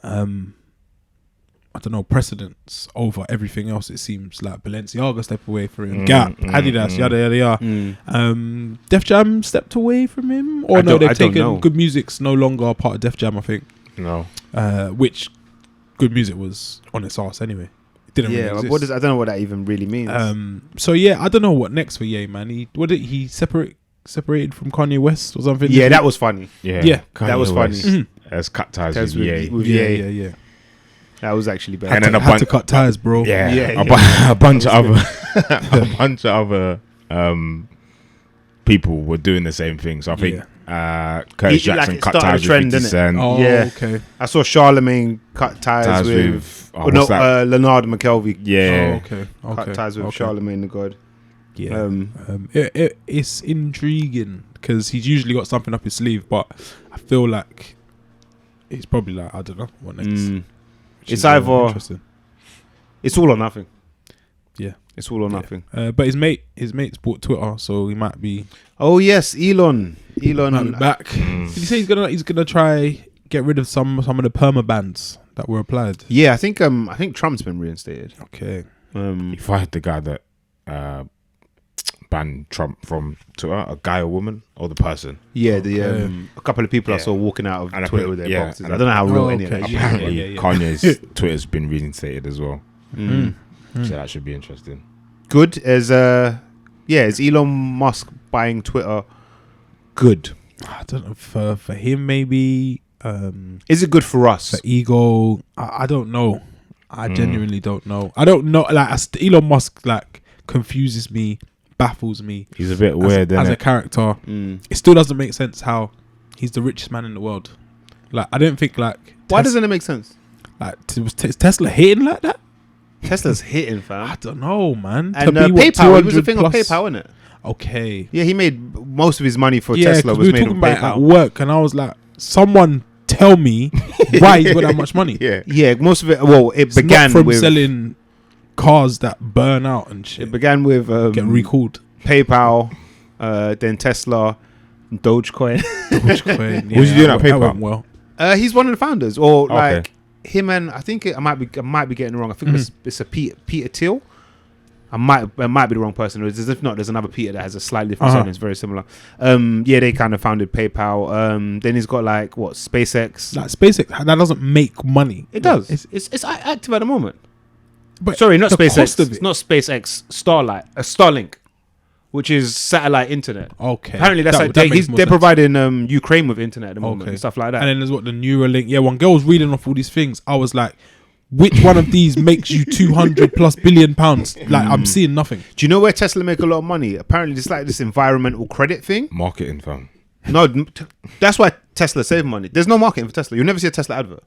I don't know, precedence over everything else. It seems like Balenciaga stepped away from him, Gap, Adidas, yada yada yada. Def Jam stepped away from him, or no? They've taken Good Music's no longer part of Def Jam, I think. No, which Good Music was on its arse anyway. It didn't really exist. I don't know what that even really means. So yeah, I don't know what next for Ye, man. He separated from Kanye West or something? Yeah, that was funny. Yeah, that was funny. Has cut ties with Ye. Yeah. That was actually bad. And then had to cut ties, bro. A bunch of other people were doing the same thing. So I think Curtis Jackson cut ties with 50 Cent. Oh, yeah. Okay. I saw Charlemagne cut ties with Leonard McKelvey. Yeah. Oh, okay. Cut ties with Charlemagne the God. Yeah. It's intriguing because he's usually got something up his sleeve, but I feel like it's probably like, I don't know what next. It's either it's all or nothing. Yeah, it's all or nothing. But his mate's bought Twitter, so he might be. Oh yes, Elon might be back. Did he say he's gonna try get rid of some of the perma bans that were applied? Yeah, I think Trump's been reinstated. Okay. He fired the guy that banned Trump from Twitter, a guy or woman, or the person. Yeah, a couple of people I saw walking out of Twitter with their boxes. I don't know how real any of that. Apparently, Kanye's Twitter's been reinstated as well. So that should be interesting. Good as is Elon Musk buying Twitter good? I don't know, for him maybe. Is it good for us? For ego, I don't know. I genuinely don't know. I don't know. Like Elon Musk, like confuses me, baffles me. He's a bit weird as a character. It still doesn't make sense how he's the richest man in the world. Like I don't think like. Why doesn't it make sense? Like was Tesla hitting like that? Tesla's hitting, fam. I don't know, man. And PayPal, it was a thing of PayPal, innit? Okay. Yeah, he made most of his money for Tesla was made on PayPal. At work, and I was like, someone tell me why he's got that much money. Yeah, most of it. Well, it began from with selling cars that burn out and shit. It began with get recalled. PayPal, then Tesla, Dogecoin. Dogecoin. What was he doing at PayPal? Well, he's one of the founders, or like him and I think I might be getting it wrong. I think it's a Peter Thiel. I might be the wrong person. If not, there's another Peter that has a slightly different surname. It's very similar. They kind of founded PayPal. Then he's got like what SpaceX. Like SpaceX that doesn't make money. It does. It's active at the moment. But sorry, not SpaceX. It's not SpaceX. Starlink, which is satellite internet. Okay. Apparently they're providing Ukraine with internet at the moment and stuff like that. And then there's what the Neuralink. Yeah, when girl was reading off all these things, I was like, which one of these makes you 200+ billion pounds? Like I'm seeing nothing. Do you know where Tesla make a lot of money? Apparently it's like this environmental credit thing. Marketing firm. No, that's why Tesla save money. There's no marketing for Tesla. You'll never see a Tesla advert.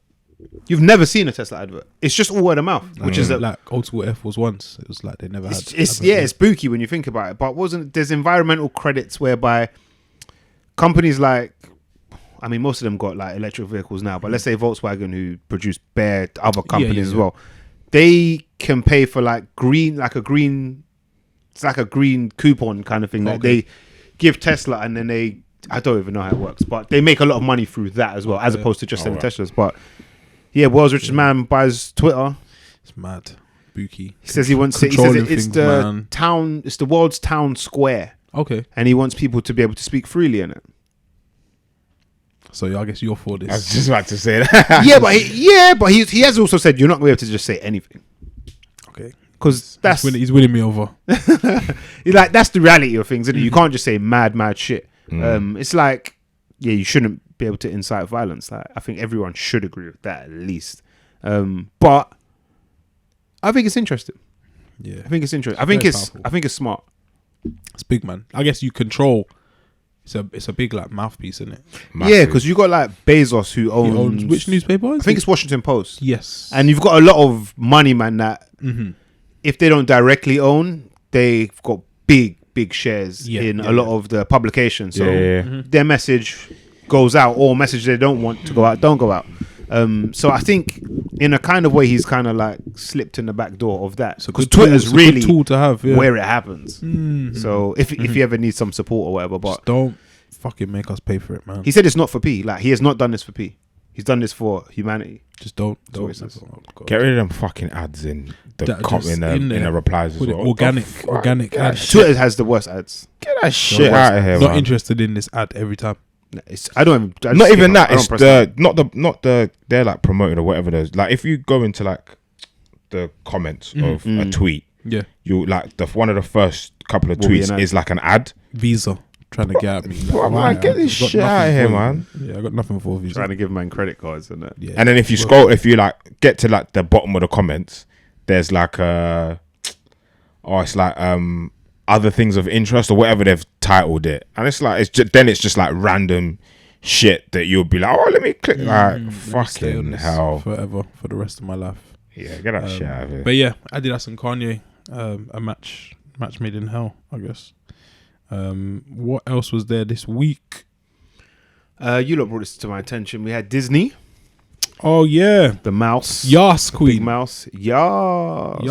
You've never seen a Tesla advert. It's just all word of mouth, which is like old school Air Force Ones. It was like they never had. It's spooky when you think about it. But there's environmental credits whereby companies like, I mean, most of them got like electric vehicles now, but let's say Volkswagen, who produce bare other companies as well, they can pay for like it's like a green coupon kind of thing that they give Tesla, and then I don't even know how it works, but they make a lot of money through that as well, as opposed to just selling Teslas. But yeah, world's richest man buys Twitter. It's mad. Spooky. He says it's the world's town square. Okay. And he wants people to be able to speak freely in it. So I guess you're for this. I was just about to say that. but he has also said you're not going to be able to just say anything. Okay. Because he's winning me over. Like, that's the reality of things, isn't it? You can't just say mad shit. It's like, you shouldn't be able to incite violence. Like, I think everyone should agree with that at least. But I think it's interesting. Yeah, I think it's interesting. I think it's smart. It's big, man. I guess you control. It's a big like mouthpiece, isn't it? Massive. Yeah, because you got like Bezos who owns which newspaper? I think it's Washington Post. Yes, and you've got a lot of money, man. That if they don't directly own, they've got big shares in a lot of the publications. So their message goes out, or message they don't want to go out don't go out. So I think in a kind of way he's kind of like slipped in the back door of that. So because Twitter's really a tool to have where it happens. So if you ever need some support or whatever, but just don't fucking make us pay for it, man. He said it's not for P. Like, he has not done this for P. He's done this for humanity. Just don't. Get rid of them fucking ads in the replies as well. Organic ads. Twitter has the worst ads. Get that shit out of here. Not interested in this ad every time. Not even that. It's they're like promoted or whatever. There's like, if you go into like the comments of a tweet, you like one of the first couple of tweets is like an ad. Visa trying to get at me. Like, get this shit out of here, man. Yeah, I got nothing for Visa. Trying to give man credit cards and that. Yeah. And then if you scroll, if you like get to like the bottom of the comments, there's like it's like other things of interest or whatever they've titled it, and it's like it's just like random shit that you'll be like, oh, let me click. Like, fucking hell, forever for the rest of my life. Yeah, get that shit out of here. But yeah, Adidas and Kanye, a match made in hell, I guess. What else was there this week? You lot brought this to my attention. We had Disney. Oh yeah, the mouse. Yas, queen. Big mouse. Yas.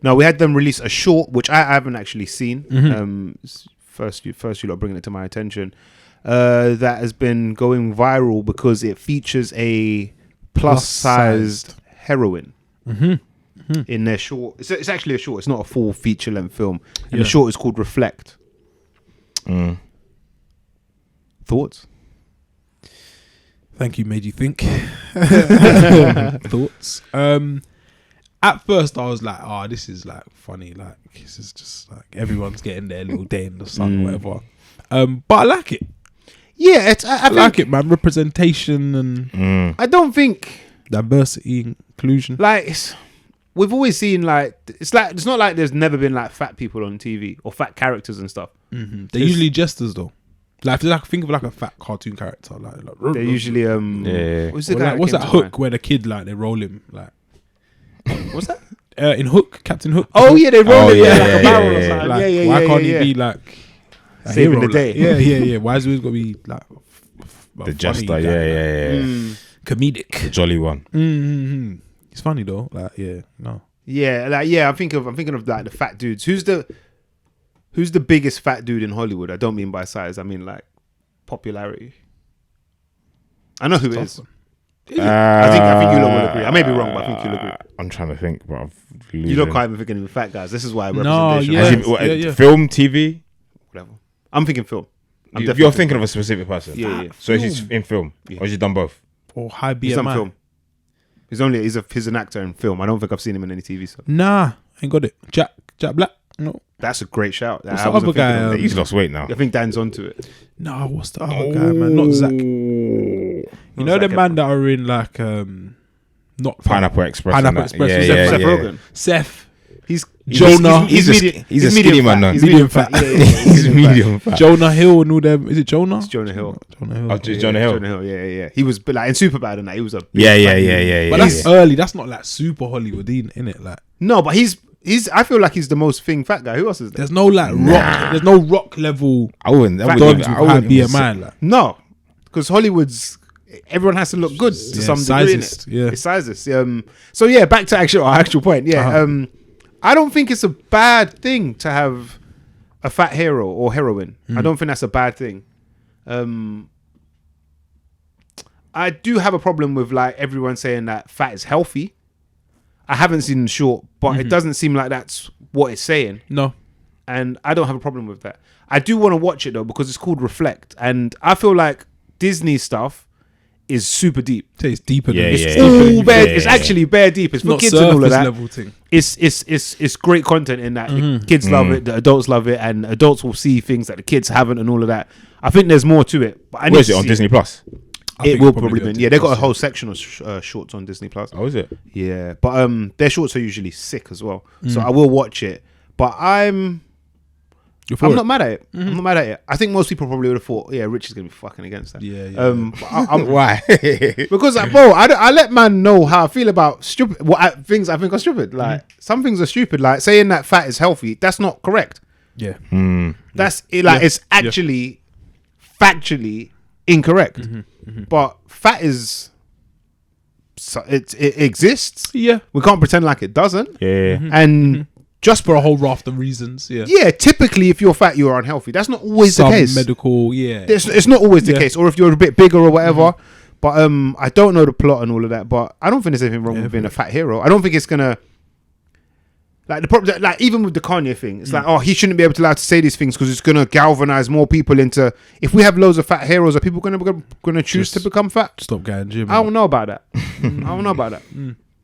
No, we had them release a short, which I haven't actually seen. First you lot bringing it to my attention. That has been going viral because it features a plus-sized heroine in their short. It's actually a short. It's not a full feature-length film. And the short is called Reflect. Thoughts? Thank you, made you think. Thoughts? At first, I was like, "Oh, this is like funny. Like, this is just like everyone's getting their little day in the sun, or whatever." But I like it. Yeah, I like it, man. Representation and I don't think diversity, inclusion. Like, we've always seen like it's not like there's never been like fat people on TV or fat characters and stuff. They're usually jesters though. Like, think of like a fat cartoon character, like they're usually what's the guy? Like, what's that Hook where the kid like they roll him like? What's that? In Hook, Captain Hook. Oh yeah, they roll him like a barrel or something. Like, why can't he be like saving the day? Yeah. Why is he always got to be like the jester? Yeah. Comedic, the jolly one. It's funny though. Like, I'm thinking of like the fat dudes. Who's the biggest fat dude in Hollywood? I don't mean by size. I mean like popularity. I know who it is. I think you lot will agree. I may be wrong, but I think you'll agree. I'm trying to think, but you don't quite even thinking of fat guys. This is why representation. Film, TV, whatever. I'm thinking film. You're thinking of a specific person. Yeah. So he's in film, or has he done both? Or high BMI. He's done film. He's an actor in film. I don't think I've seen him in any TV. So. Nah, ain't got it. Jack Black. No. That's a great shout. What's the other guy? He's lost weight now. I think Dan's onto it. No, what's the other guy, man? Not Zach. You know the man that are in like not Pineapple Express. Pineapple Express. Seth Rogen. Seth. He's Jonah. He's a skinny man now. He's medium fat. He's medium fat. Jonah Hill and all them. Is it Jonah? It's Jonah Hill. Jonah Hill. Oh, Jonah Hill. Jonah Hill. Yeah. He was like in Superbad and that. He was a Yeah. But that's early. That's not like super Hollywood, in it? Like no, but he's. I feel like he's the most fat guy. Who else is there? there's no like rock. There's no rock level. I wouldn't Dogs with high BMI. Like. No, because Hollywood's. Everyone has to look good to some degree. It's sizes. So yeah, back to actual point. Yeah. I don't think it's a bad thing to have a fat hero or heroine. I don't think that's a bad thing. I do have a problem with like everyone saying that fat is healthy. I haven't seen the short, but it doesn't seem like that's what it's saying. No. And I don't have a problem with that. I do want to watch it though because it's called Reflect, and I feel like Disney stuff is super deep. It's deeper than It's actually bare deep. It's for not kids and all of that. Level thing. It's great content in that. The kids love it, the adults love it, and adults will see things that the kids haven't and all of that. I think there's more to it. But Where's it on Disney Plus? It will probably be. Yeah, they got a whole section of shorts on Disney Plus. Oh, is it? Yeah, but their shorts are usually sick as well. So I will watch it. But I'm not mad at it. I'm not mad at it. I think most people probably would have thought, yeah, Rich is gonna be fucking against that. Yeah. Why? Because like, bro, I let man know how I feel about stupid things I think are stupid. Like some things are stupid. Like saying that fat is healthy, that's not correct. Yeah. That's it. Like it's actually factually incorrect. But fat is. So it exists. Yeah. We can't pretend like it doesn't. Yeah. And just for a whole raft of reasons. Yeah. Yeah. Typically, if you're fat, you're unhealthy. That's not always the case. Medical. Yeah. It's not always the case. Or if you're a bit bigger or whatever. But I don't know the plot and all of that. But I don't think there's anything wrong with being a fat hero. I don't think it's gonna. Like the problem, like even with the Kanye thing, it's like, oh, he shouldn't be able to allow to say these things because it's gonna galvanize more people into. If we have loads of fat heroes, are people gonna choose to become fat? Stop going gym. I don't know about that.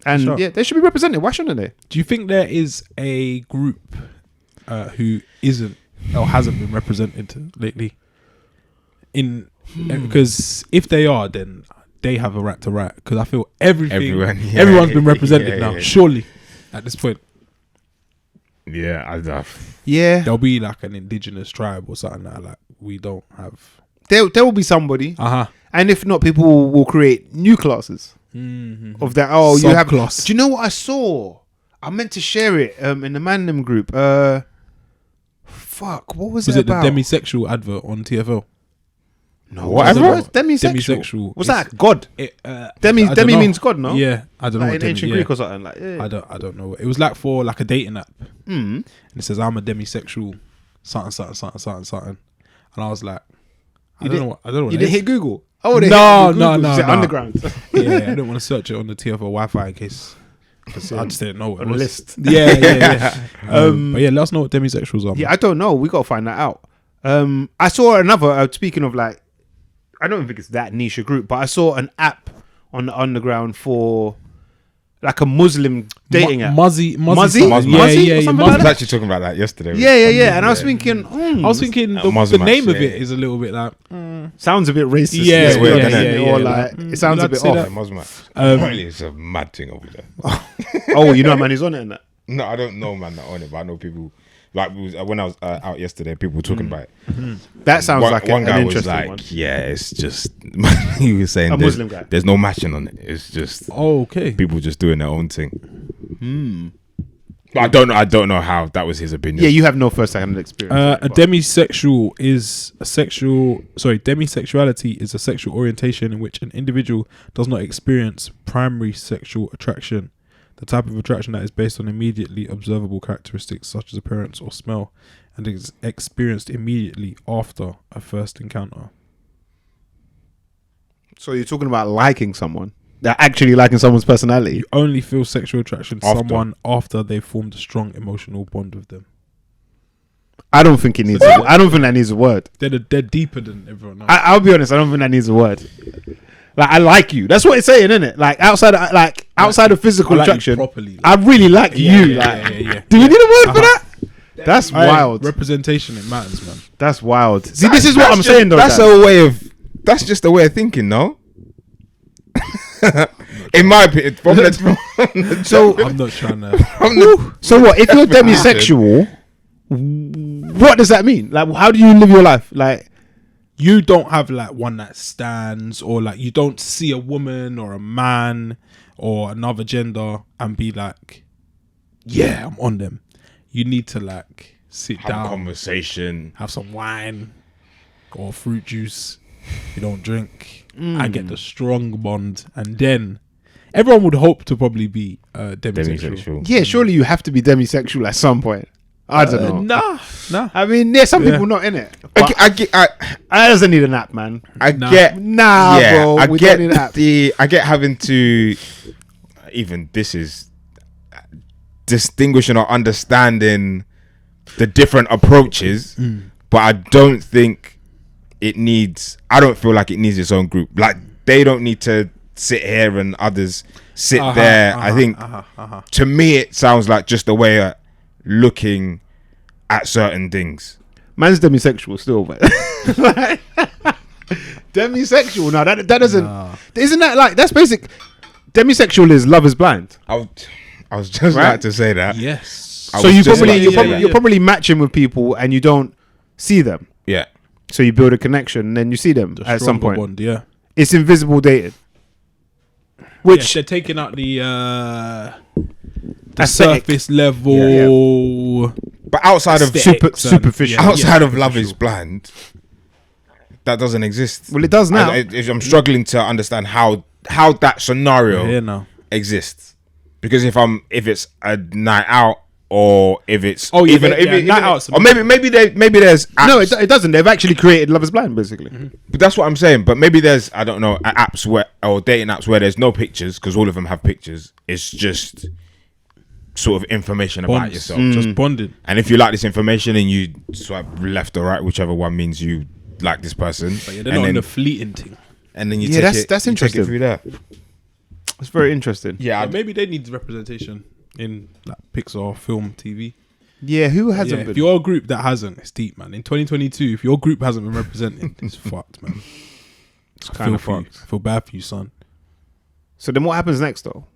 And they should be represented. Why shouldn't they? Do you think there is a group who isn't or hasn't been represented lately? Because if they are, then they have a right to write. Because I feel everyone's been represented now. Surely, at this point. Yeah, there'll be like an indigenous tribe or something like we don't have. There will be somebody, and if not, people will create new classes of that. Oh, you have class. Do you know what I saw? I meant to share it in the Mandem group. Fuck, what was it about? The Demi-sexual advert on TFL? No, whatever. Demi-sexual. What's that? God. Demi means God, no? Yeah, I don't know. Like in ancient Greek or something. Like, I don't know. It was like for like a dating app. And it says I'm a demisexual, something. And I was like, I don't know. You didn't hit Google? Oh, no. Underground. Yeah, I didn't want to search it on the TFL Wi-Fi in case. Because I just didn't know what it was. List. Yeah. But yeah, let us know what demisexuals are. Yeah, I don't know. We got to find that out. I saw another. Speaking of like. I don't think it's that niche a group, but I saw an app on the underground for like a Muslim dating app. Muzzy. Yeah. I was actually talking about that yesterday. Yeah. And I was thinking, the name of it is a little bit like sounds a bit racist. Yeah. Or like it sounds a bit off. Apparently, it's a mad thing over there. Oh, you know a man who's on it and that? No, I don't know man that on it, but I know people. Like when I was out yesterday, people were talking about it. That sounds like one guy an was interesting like, one. "Yeah, it's just." He was saying, a Muslim guy. There's no matching on it. It's just people just doing their own thing. But I don't know how that was his opinion. Yeah, you have no first-hand experience. A demisexual is a demisexuality is a sexual orientation in which an individual does not experience primary sexual attraction. The type of attraction that is based on immediately observable characteristics such as appearance or smell and is experienced immediately after a first encounter. So you're talking about liking someone? They're actually liking someone's personality? You only feel sexual attraction to someone after they've formed a strong emotional bond with them. I don't think it needs I don't think that needs a word. They're deeper than everyone else. I'll be honest, I don't think that needs a word. Like I like you. That's what it's saying, isn't it? Like outside of physical attraction, properly, I really like you. Yeah. Do we need a word for that? That's wild. Representation, it matters, man. That's wild. See, this is what I'm saying, though. That's just a way of thinking, no? In my opinion, So I'm not trying to. So what? If you're demisexual, what does that mean? Like, how do you live your life? Like, You don't have like one night stands, or like you don't see a woman or a man or another gender and be like, yeah, I'm on them. You need to like sit have down, a conversation, have some wine or fruit juice. You don't drink. I get the strong bond, and then everyone would hope to probably be demisexual. yeah, surely you have to be demisexual at some point. I don't know. Nah. I mean, there's some people not in it. I doesn't need an app, man. get bro. I We get don't need an app. I get having to even this is distinguishing or understanding the different approaches, but I don't think it needs. I don't feel like it needs its own group. Like they don't need to sit here and others sit there. I think to me it sounds like just a way of looking at certain things. Man's demisexual still, but demisexual. No, that doesn't. Isn't that like that's basic? Demisexual is love is blind. I was just Right? about to say that. Yes. I So was you just probably about to say you're that. probably matching with people and you don't see them. Yeah. So you build a connection and then you see them The at some stronger point. bond, yeah. It's invisible dating. Which they're taking out the Aesthetic. surface level. But outside of Aesthetics superficial. and- outside of Love Is Blind, that doesn't exist. well, it does now. I'm struggling to understand how that scenario Yeah, no. exists, because if it's a night out or if it's night outs. or maybe there's apps. No, it doesn't. They've actually created Love is Blind, basically. But that's what I'm saying. But maybe there's I don't know apps where or dating apps where there's no pictures because all of them have pictures. It's just sort of information about Bonds. yourself. Just bonded. And if you like this information and you swipe left or right, whichever one means you like this person, But yeah, they're not in the fleeting thing. and then you Yeah, take that's you take interesting. it through there. It's very interesting. Yeah, Maybe they need representation in like Pixar, film, TV. Yeah, who Yeah, hasn't if been? you're a group that hasn't, it's deep, man. In 2022, if your group hasn't been represented, it's fucked, man. It's I kind feel of for you. fucked. I feel bad for you, son. So then what happens next, though?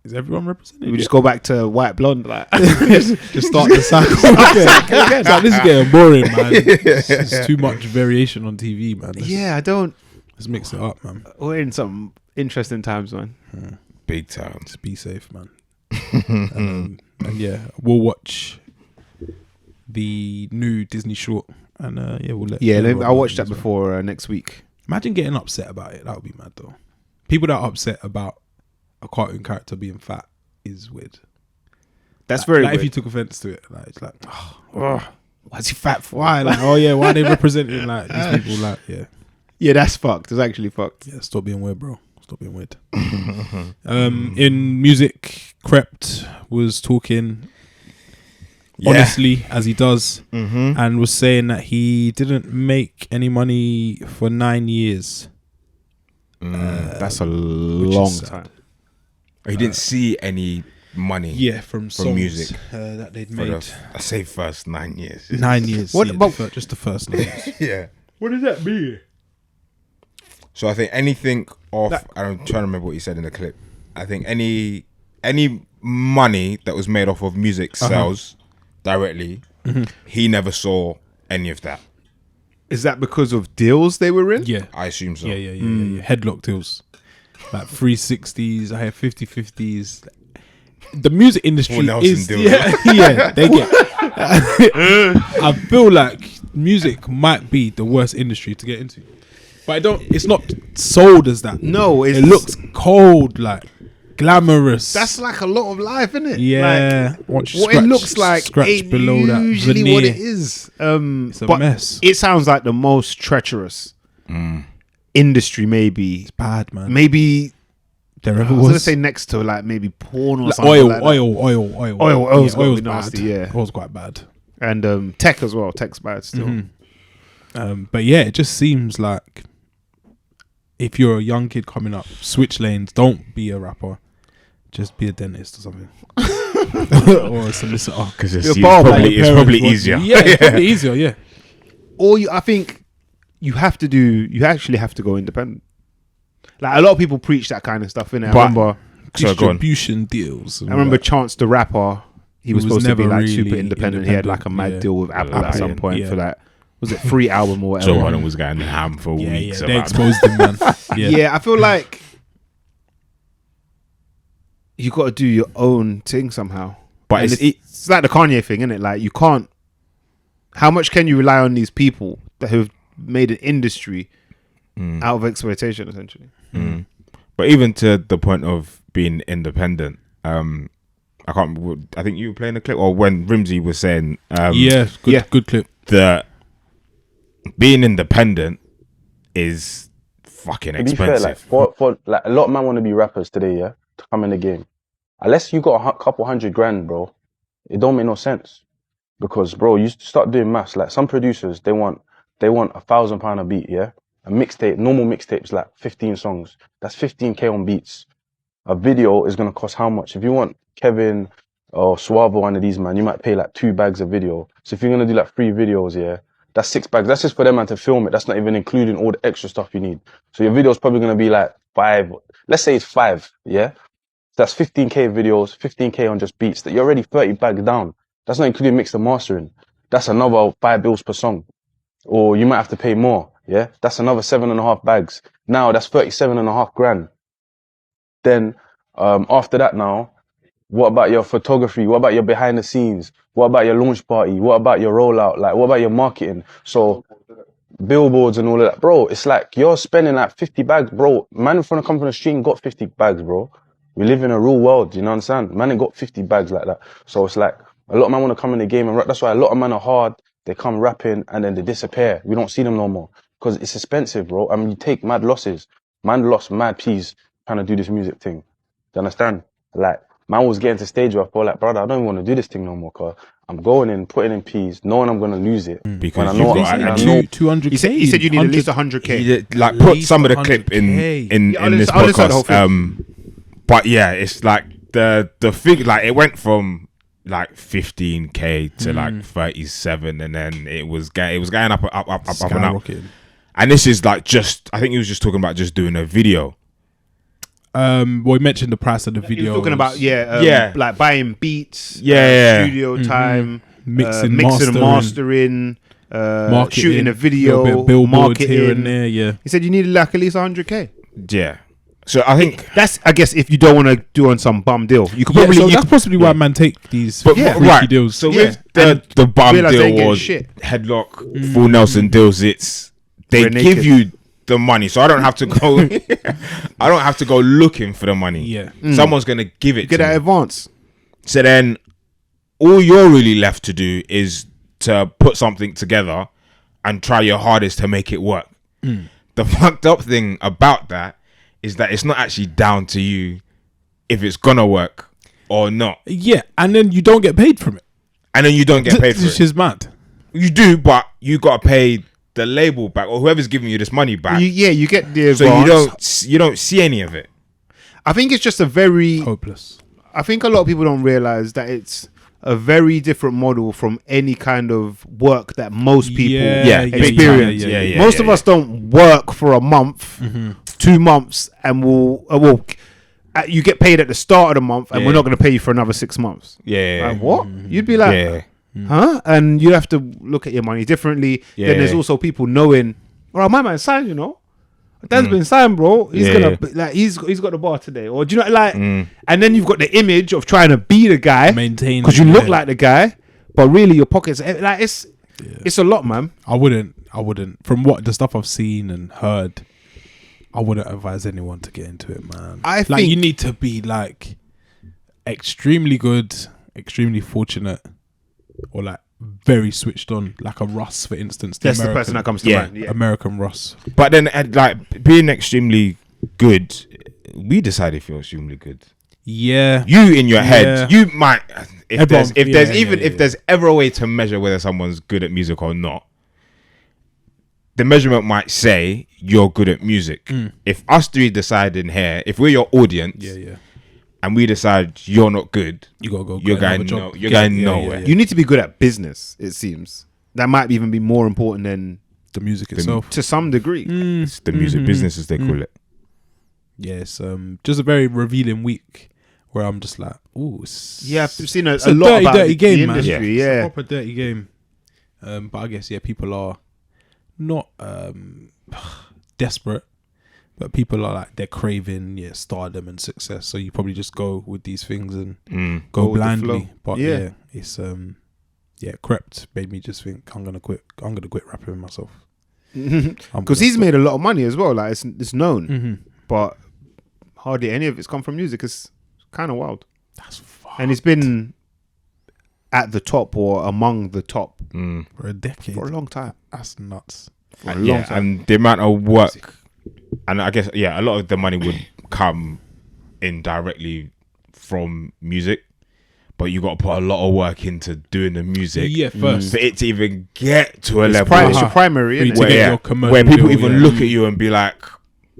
Is everyone represented? We just go back to white blonde, like just start the cycle again. It's like, this is getting boring, man. It's too much variation on TV, man. Let's mix it up, man. We're in some interesting times, man. big time. Just be safe, man. And yeah, we'll watch the new Disney short, and we'll let. I'll watch that before next week. Imagine getting upset about it. That would be mad, though. People that are upset about a cartoon character being fat is weird. That's very Like weird. if you took offense to it, like it's like, Why's he fat for? why? Like, oh yeah, why are they representing like these people? Like, Yeah, that's fucked. It's actually fucked. yeah, stop being weird, bro. Stop being weird. In music, Crept was talking honestly, as he does, and was saying that he didn't make any money for 9 years. That's a long sad. time. He didn't see any money. Yeah, from songs music. that they'd For made. I say first 9 years. 9 years. What yeah, about- just the first 9 years? Yeah. What does that mean? So I think anything off. I'm trying to remember what he said in the clip. I think any money that was made off of music sales directly, he never saw any of that. Is that because of deals they were in? Yeah. I assume so. Yeah. Headlock deals. Like 360s, I have 50-50s. The music industry Full Nelson is... deal. Yeah, they get... I feel like music might be the worst industry to get into. But it's not sold as that. No, It looks cold, like glamorous. That's like a lot of life, isn't it? Yeah. Like, Once you what it looks like scratch ain't below that usually veneer. what it is. It's a but mess. It sounds like the most treacherous industry, maybe. Bad, man. Maybe There I ever was gonna was. say next to like maybe porn or Like something. oil. like that. Oil's Oil's gotta oil's be nasty, bad. yeah. Oil's quite bad. And tech as well. Tech's bad still. But yeah, it just seems like if you're a young kid coming up, switch lanes. Don't be a rapper. Just be a dentist or something, or a solicitor. Because Your barber, like it's Your probably parents easier. want- Yeah, it's probably easier. Yeah. Or I think you actually have to go independent. Like a lot of people preach that kind of stuff, innit? I But- remember distribution deals. I remember Chance the Rapper. He was supposed to be never like really super independent. He had like a mad deal with Apple at some point for that. Was it free album or whatever? Joe Budden was going ham for weeks. They exposed him, man. Yeah, I feel like you got to do your own thing somehow. But it's like the Kanye thing, isn't it? Like you can't. How much can you rely on these people that have made an industry out of exploitation, essentially? But even to the point of being independent, I think you were playing a clip, or when Rimsey was saying, good clip. That being independent is fucking expensive. To be fair, like for like a lot of men want to be rappers today, yeah, to come in the game. Unless you got a couple $100,000, bro, it don't make no sense. Because, bro, you start doing maths. Like some producers, they want £1,000 a beat, yeah. A mixtape, normal mixtapes, like 15 songs. That's 15k on beats. A video is gonna cost how much? If you want Kevin or Suave, one of these, man, you might pay like 2 bags a video. So if you're gonna do like 3 videos, yeah, that's 6 bags. That's just for them, man, to film it. That's not even including all the extra stuff you need. So your video's probably gonna be like 5. Let's say it's 5, yeah. That's 15k videos, 15k on just beats. That you're already 30 bags down. That's not including mix and mastering. That's another 5 bills per song. Or you might have to pay more, yeah? That's another 7.5 bags. Now that's 37.5 grand. Then after that now, what about your photography? What about your behind the scenes? What about your launch party? What about your rollout? Like, what about your marketing? So billboards and all of that. Bro, it's like you're spending like 50 bags, bro. Man in front of come from the street and got 50 bags, bro. We live in a real world, you know what I'm saying? Man ain't got 50 bags like that. So it's like, a lot of men want to come in the game and rap. That's why a lot of men are hard. They come rapping and then they disappear. We don't see them no more. Because it's expensive, bro. I mean, you take mad losses. Man lost mad peas trying to do this music thing. Do you understand? Like, man was getting to stage where I felt like, brother, I don't even want to do this thing no more, cause I'm going in, putting in peas, knowing I'm going to lose it. Because I know, you've got 200k. He said you need at least 100k. Like, put some of the clip in this podcast. But yeah, it's like the figure, like it went from like 15k to like 37, and then it was going up and up. And this is like I think he was just talking about just doing a video. Well, we mentioned the price of the video. He was talking about like buying beats, studio time, mixing and mastering, shooting a video, billboards here and there. Yeah, he said you needed like at least 100k. Yeah. So I think that's, I guess, if you don't want to do on some bum deal, you could probably. So that's possibly why man take these freaky deals. So with the bum deal or headlock, full Nelson deals, they give you the money, so I don't have to go. I don't have to go looking for the money. Yeah, someone's gonna give it. Get that advance. So then, all you're really left to do is to put something together and try your hardest to make it work. The fucked up thing about that is that it's not actually down to you if it's gonna work or not. Yeah, and then you don't get paid from it. Which is mad. You do, but you gotta pay the label back or whoever's giving you this money back. You get the advance. So you don't see any of it. I think it's just a very hopeless. I think a lot of people don't realize that it's a very different model from any kind of work that most people experience. Most of us don't work for a month, 2 months, and you get paid at the start of the month, and we're not going to pay you for another 6 months. Like, what? You'd be like, huh? And you have to look at your money differently. Then there's also people knowing, all right, my man signed, you know. Dan's been signed, bro. He's gonna like he's got the bar today, or do you know like? And then you've got the image of trying to be the guy, maintain because you look like the guy, but really your pockets like it's a lot, man. I wouldn't. From what the stuff I've seen and heard, I wouldn't advise anyone to get into it, man. I think you need to be like extremely good, extremely fortunate, or like very switched on, like a Russ, for instance. That's the person that comes to mind. Yeah. American Russ. But then, like being extremely good, we decide if you're extremely good. Yeah, you in your head, you might. If there's ever a way to measure whether someone's good at music or not, the measurement might say you're good at music. If us three decide in here, if we're your audience, and we decide you're not good, you gotta go. You're going nowhere. You need to be good at business. It seems that might even be more important than the music itself, to some degree. It's the music business, as they call it. yeah, it's just a very revealing week where I'm just like, ooh, I've seen a it's lot about dirty game, the man. industry. It's a Yeah, proper dirty game. But I guess people are not desperate, but people are like, they're craving stardom and success. So you probably just go with these things and Go go with the blindly. flow. But Yeah. it's Crept made me just think I'm gonna quit rapping myself. because he's made a lot of money as well. Like it's known, Mm-hmm. but hardly any of it's come from music. It's kind of wild. That's fucked. And he's been at the top or among the top for a decade. for a long time. That's nuts. For a long time. And the amount of work, and I guess a lot of the money would come in directly from music, but you got to put a lot of work into doing the music. Yeah, first. For it to even get to a It's level your primary, For you isn't to it? get where, your commercial where people deal, even yeah. look at you and be like,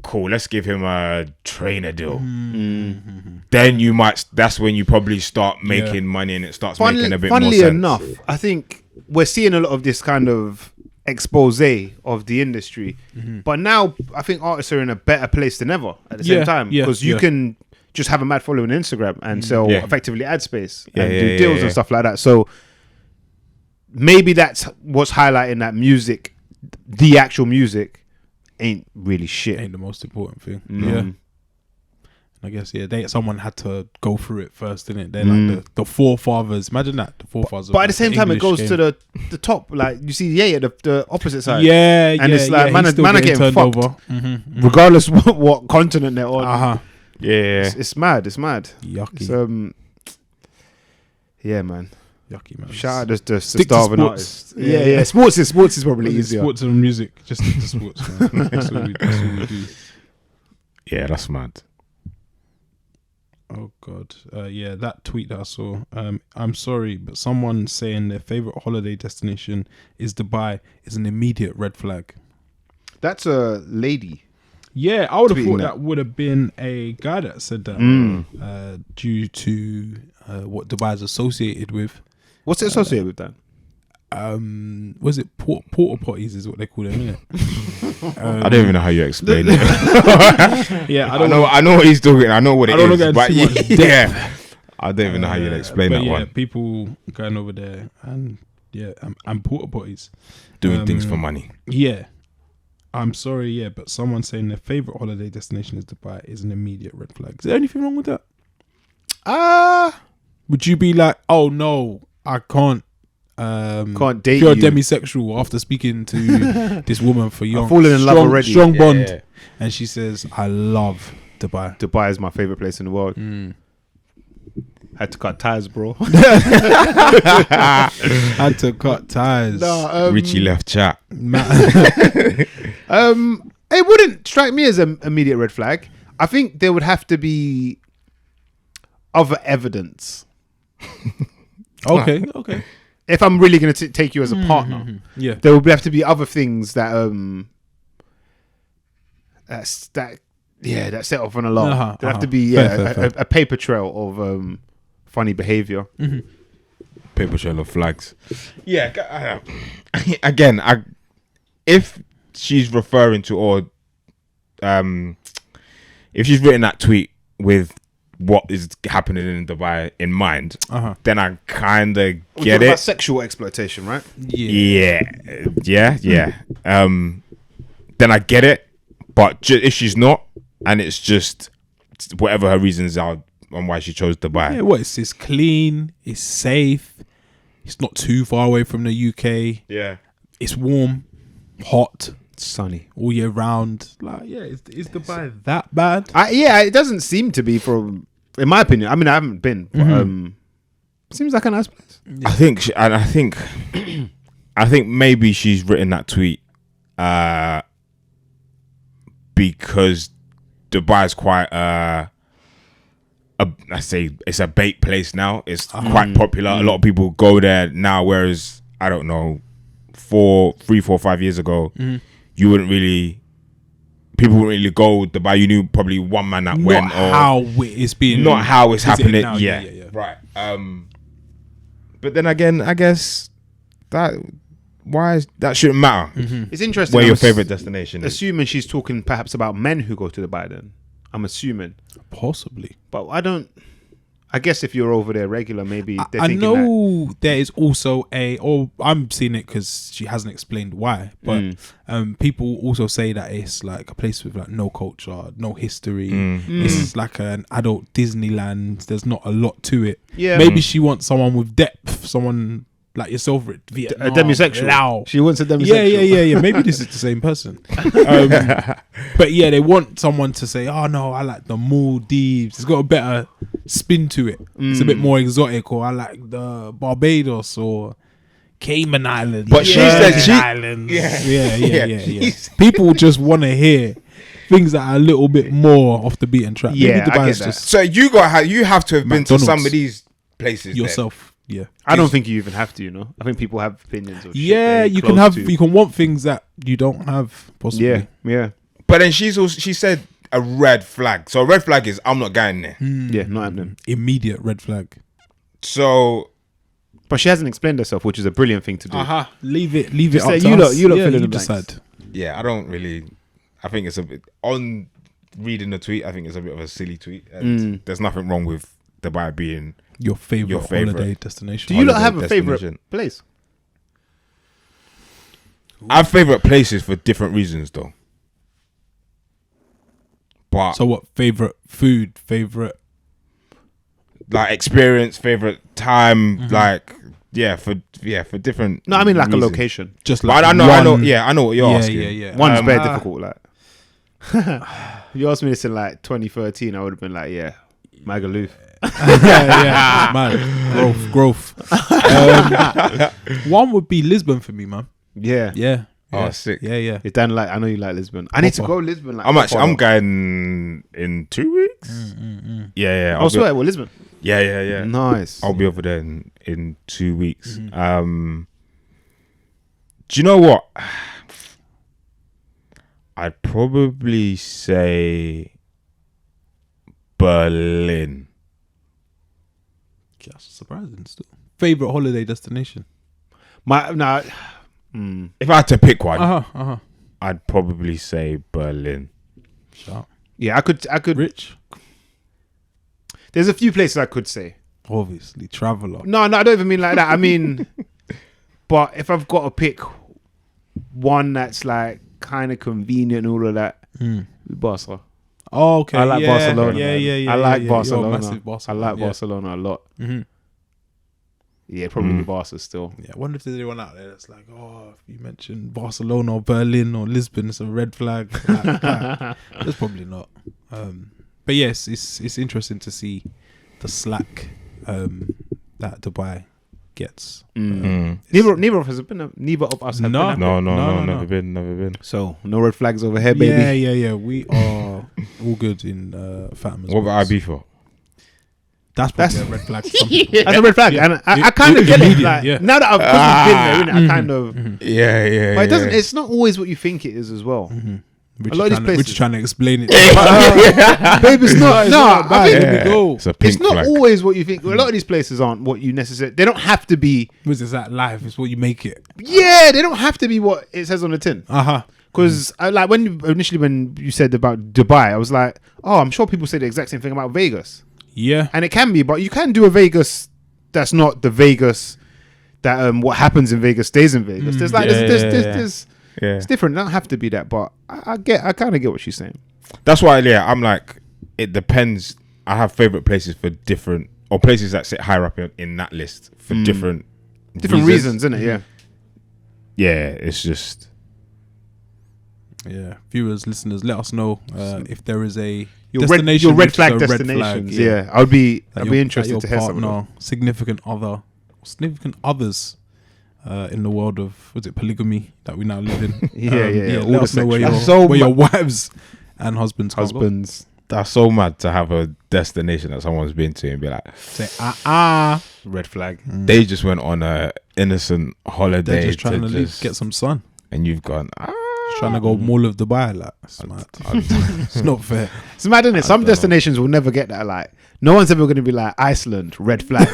cool, let's give him a trainer deal. Then you might, that's when you probably start making money and it starts making a bit more Funnily sense. enough, I think we're seeing a lot of this kind of expose of the industry. But now I think artists are in a better place than ever at the same time, because you can just have a mad following on Instagram and sell effectively ad space and do deals and stuff like that. So maybe that's what's highlighting that music, the actual music, ain't really shit. Ain't the most important thing. Yeah. I guess someone had to go through it first, didn't it? They're like the forefathers. Imagine that, the forefathers. But at the same time, it goes to the top. Like you see, the opposite side. Yeah, and it's like man are getting turned fucked, over, regardless what continent they're on. Yeah. It's mad. It's mad. Yucky. It's, yeah, man. Yucky, man. Shout out the Stick to star of an sports. artist. Yeah. Sports is probably easier. Sports and music. Just stick to sports. Man. That's all we do. Yeah, that's mad. Oh God, that tweet that I saw. I'm sorry, but someone saying their favorite holiday destination is Dubai is an immediate red flag. That's a lady. Yeah, I would have Tweeting thought that. that would have been a guy that said that due to what Dubai is associated with. What's it associated with that? Was it porta potties is what they call them, isn't it? I don't even know how you explain it. Yeah, I know what he's doing. I know what it I don't is. know But too much yeah, I don't even know how you'd explain but that yeah, one. people going over there and porta potties. Doing things for money. Yeah. I'm sorry, but someone saying their favorite holiday destination is Dubai is an immediate red flag. Is there anything wrong with that? Would you be like, oh no, I can't Can't date if you're you. a demisexual after speaking to this woman for young, I've fallen in love already. strong bond, Yeah. and she says, I love Dubai. Dubai is my favorite place in the world. Had to cut ties, bro. Had to cut ties. Richie left chat. It wouldn't strike me as an immediate red flag. I think there would have to be other evidence. Okay. If I'm really going to take you as a partner, Yeah. there would have to be other things that that set off an alarm. There'd have to be Fair. a paper trail of funny behavior. Paper trail of flags. Yeah. Again, if she's referring to or if she's written that tweet with what is happening in Dubai in mind, then I kind of get it. Sexual exploitation, right? Yeah. Then I get it, but if she's not, and it's just whatever her reasons are on why she chose Dubai. Yeah, what? It's clean, it's safe, it's not too far away from the UK. Yeah. It's warm, hot, Sunny. all year round. Like, is Dubai that bad? It doesn't seem to be, from, in my opinion. I mean, I haven't been, but seems like a nice place. I think maybe she's written that tweet because Dubai is quite I say it's a bait place now. It's quite popular. A lot of people go there now, whereas I don't know, 3, 4, 5 years ago, you wouldn't really. People wouldn't really go Dubai. You knew probably one man that went. Not how it's being. Not how it's visited happening. now. Yeah, right. But then again, I guess that shouldn't matter. It's interesting. Where your favorite destination is. Assuming she's talking perhaps about men who go to Dubai then. I'm assuming. Possibly. But I guess if you're over there regular, maybe they're I thinking know there is also I'm seeing it because she hasn't explained why, but people also say that it's like a place with like no culture, no history. It's like an adult Disneyland. There's not a lot to it. Yeah. Maybe she wants someone with depth, someone like yourself, Vietnam, a demisexual. Lao. She wants a demisexual. Yeah. Maybe this is the same person. But yeah, they want someone to say, "Oh no, I like the Maldives. It's got a better spin to it. It's a bit more exotic." Or I like the Barbados or Cayman Islands. But she said Islands. Yeah. People just want to hear things that are a little bit more off the beaten track. Yeah, Maybe I Dubai's get that. just So you have to have been to McDonald's. some of these places yourself. Yeah. I don't think you even have to, I think people have opinions. Of Yeah, shit you they're can close have to. you can want things that you don't have possibly. Yeah. But then she said a red flag. So a red flag is I'm not going there. Yeah, not happening. Immediate red flag. So But she hasn't explained herself, which is a brilliant thing to do. Leave it Just up say to you us. lot- you lot Yeah, fill in you the blanks. decide. yeah, I think it's a bit on reading the tweet. I think it's a bit of a silly tweet. And there's nothing wrong with Dubai being Your favorite favourite. holiday destination. Do you lot holiday have a favorite destination. place? I have favorite places for different reasons though. But So what? Favorite food? Favorite? like experience, favorite time, like for different. No, I mean like a reasons. location. Just But like I know what you're Yeah, asking. yeah. One's very difficult. Like, you asked me this in like 2013, I would have been like, Magaluf. yeah. Man, growth. One would be Lisbon for me, man. Yeah. Oh, sick. Yeah. It's done like I know you like Lisbon. I need to Proper. go Lisbon. Like I'm going in 2 weeks. Yeah. I swear, well, Lisbon. Yeah. Nice. I'll be over there in 2 weeks. Do you know what? I'd probably say Berlin. Just surprising still. Favorite holiday destination? If I had to pick one, I'd probably say Berlin. Sharp. Yeah, I could. Rich? There's a few places I could say. Obviously, traveler. No, I don't even mean like that. I mean, but if I've got to pick one that's like kind of convenient and all of that, Barca. Oh, okay. I like Barcelona. Yeah. I like You're a Barcelona. massive I Barcelona. like Barcelona a lot. Mhm. Yeah, probably Barca still. Yeah, I wonder if there's anyone out there that's like, oh, if you mentioned Barcelona or Berlin or Lisbon, it's a red flag. There's probably not. But yes, it's interesting to see the slack that Dubai gets. Neither of us have been. Neither of us have been. No, No. never been. So no red flags over here, baby. Yeah. We are all good in Fatmas. What about IB for? That's probably a red flag. For some people. That's a red flag, and I kind of get it. Immediate, Like, yeah. now that I've been there, innit, I kind of. Yeah. But it doesn't. It's not always what you think it is as well. Rich A lot of these Rich places- is trying to explain it. Babe, it's not. No, I think Let me go. It's a pink it's not flag. always what you think. A lot of these places aren't what you necessarily. They don't have to be. Because it's that life. It's what you make it. Yeah, they don't have to be what it says on the tin. Uh-huh. Because like when you said about Dubai, I was like, oh, I'm sure people say the exact same thing about Vegas, Yeah. and it can be, but you can do a Vegas that's not the Vegas that what happens in Vegas stays in Vegas. There's like there's Yeah. it's different. It don't have to be that, but I kind of get what she's saying. That's why, I'm like, it depends. I have favorite places for different, or places that sit higher up in that list for different Reasons, isn't it? Yeah. Yeah, it's just. Yeah. Viewers, listeners, let us know if there is a Your destination red which is flag a red destinations. flag, Yeah. I'd be That your- interested that to your hear some of them. partner, significant others in the world of polygamy that we now live in. Yeah. All Let the us know where sexual- your wives and husbands can't go. Husbands. That's so mad to have a destination that someone's been to and be like, Say Red flag. they just went on a innocent holiday. they're just trying to get some sun. and you've gone, Trying to go Mall of Dubai, like it's mad. It's not fair. It's mad, isn't it? Some don't know. destinations will never get that. Like, no one's ever going to be like Iceland, red flag.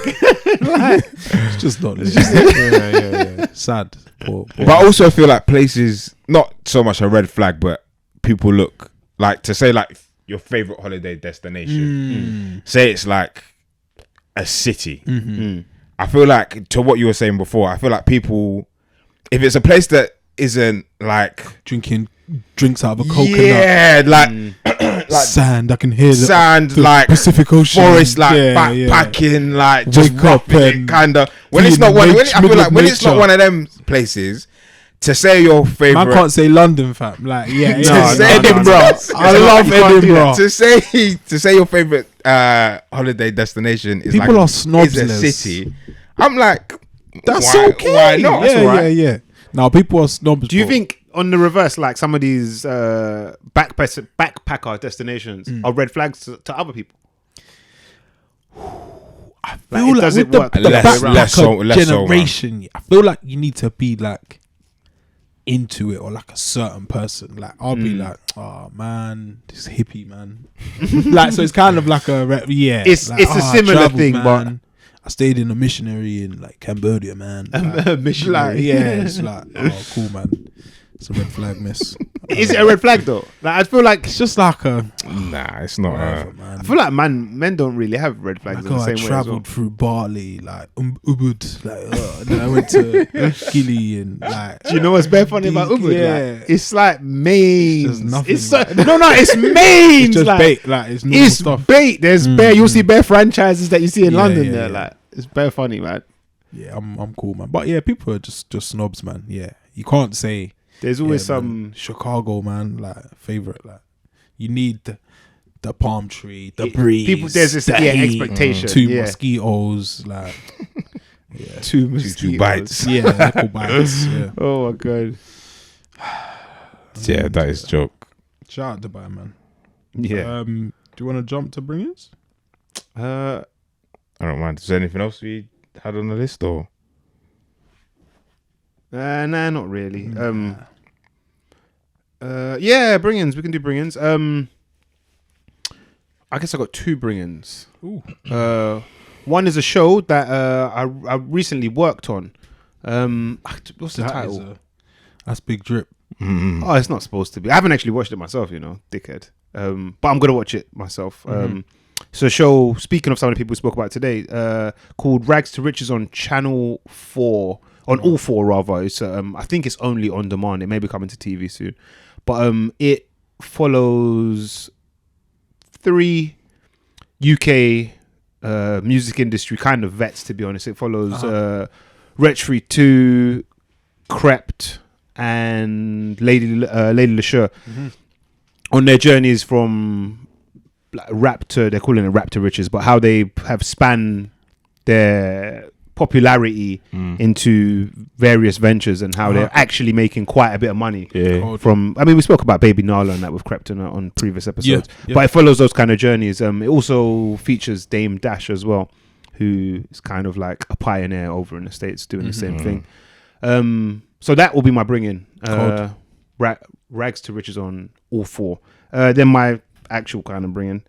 It's just not. Yeah. Sad. Poor. But I also feel like places, not so much a red flag, but people look like to say like your favorite holiday destination. Say it's like a city. I feel like, to what you were saying before, I feel like people, if it's a place that isn't like drinking drinks out of a coconut, like sand, I can hear sand, the like Pacific Ocean, forest, like backpacking, like just wake up and kind of. When it's not one, I feel like when it's not one of them places. To say your favorite, I can't say London, fam. Like, Edinburgh. I love Edinburgh. To say your favorite holiday destination is people like are snobs. Is a city. I'm like, that's okay. Why not? Yeah, right. yeah. Now people are snobs. Do you think on the reverse, like some of these backpacker destinations are red flags to other people? I feel like does with it work the less so, generation, I feel like you need to be like into it, or like a certain person. Like I'll be like, oh man, this hippie man. Like, so it's kind of like it's like, a similar thing, man. but I stayed in a missionary in like Cambodia, man. Like, missionary, like, yeah, it's like, oh cool, man. It's a red flag, miss. Is it a red flag though? Like, I feel like it's just like a it's not. man. I feel like men don't really have red flags in the same way. I travelled through Bali, like Ubud, like then I went to Gili and like. Do you know what's very funny about Ubud? Yeah, like, it's like mains. It's nothing. It's it's mains. It's just like, bait. Like it's stuff. Bait. There's bare. You'll see bare franchises that you see in London. Yeah, there, like it's bare funny, man. Yeah, I'm cool, man. But yeah, people are just snobs, man. Yeah, you can't say. There's always some man, Chicago, man. Like favorite, like you need the palm tree, the breeze. People, there's this expectation. 2 mosquitoes, like 2 mosquitoes. 2 bites. Yeah, little bites. Yeah. Oh my god. Yeah, that is joke. Shout out Dubai, man. Yeah. Do you want to jump to bringers? I don't mind. Is there anything else we had on the list, or? Nah, not really. Yeah, bring-ins. We can do bring-ins. I guess I got 2 bring-ins. Ooh. One is a show that I recently worked on. What's the title? That's Big Drip. Mm-hmm. Oh, it's not supposed to be. I haven't actually watched it myself, dickhead. But I'm gonna watch it myself. So a show, speaking of some of the people we spoke about today, called Rags to Riches on Channel 4. On all 4 rather. It's I think it's only on demand. It may be coming to TV soon. But it follows 3 UK music industry kind of vets, to be honest. It follows Retry 2, Crept, and Lady Lashur on their journeys from rap to, they're calling it rap to riches, but how they have spanned their popularity into various ventures and how they're actually making quite a bit of money from. I mean, we spoke about Baby Nala and that with Crept on previous episodes, but it follows those kind of journeys. It also features Dame Dash as well, who is kind of like a pioneer over in the States doing the same thing. So that will be my bring-in. Rags to Riches on all 4. Then my actual kind of bring-in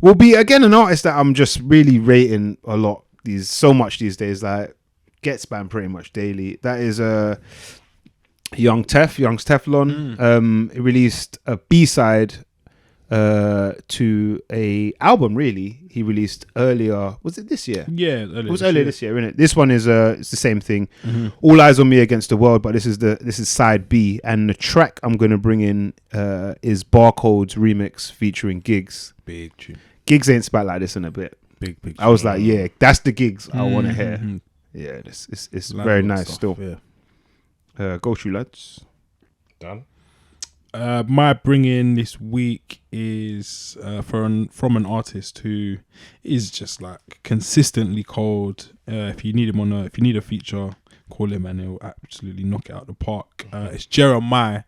will be again an artist that I'm just really rating a lot. So much these days, like gets spammed pretty much daily. That is Young's Teflon. He released a B-side to a album. Really, he released earlier. Was it this year? Yeah, it was earlier this year, isn't it? This one is it's the same thing. All Eyes on Me Against the World, but this is side B, and the track I'm gonna bring in is Barcode's remix featuring Gigs. Big tune. Gigs ain't spat like this in a bit. Big. I was like, yeah, that's the Gigs I want to hear. Yeah, it's very nice stuff, still. Yeah. Go through, lads. Done. My bring-in this week is from an artist who is just like consistently cold. If you need a feature, call him and he'll absolutely knock it out of the park. It's Jeremiah,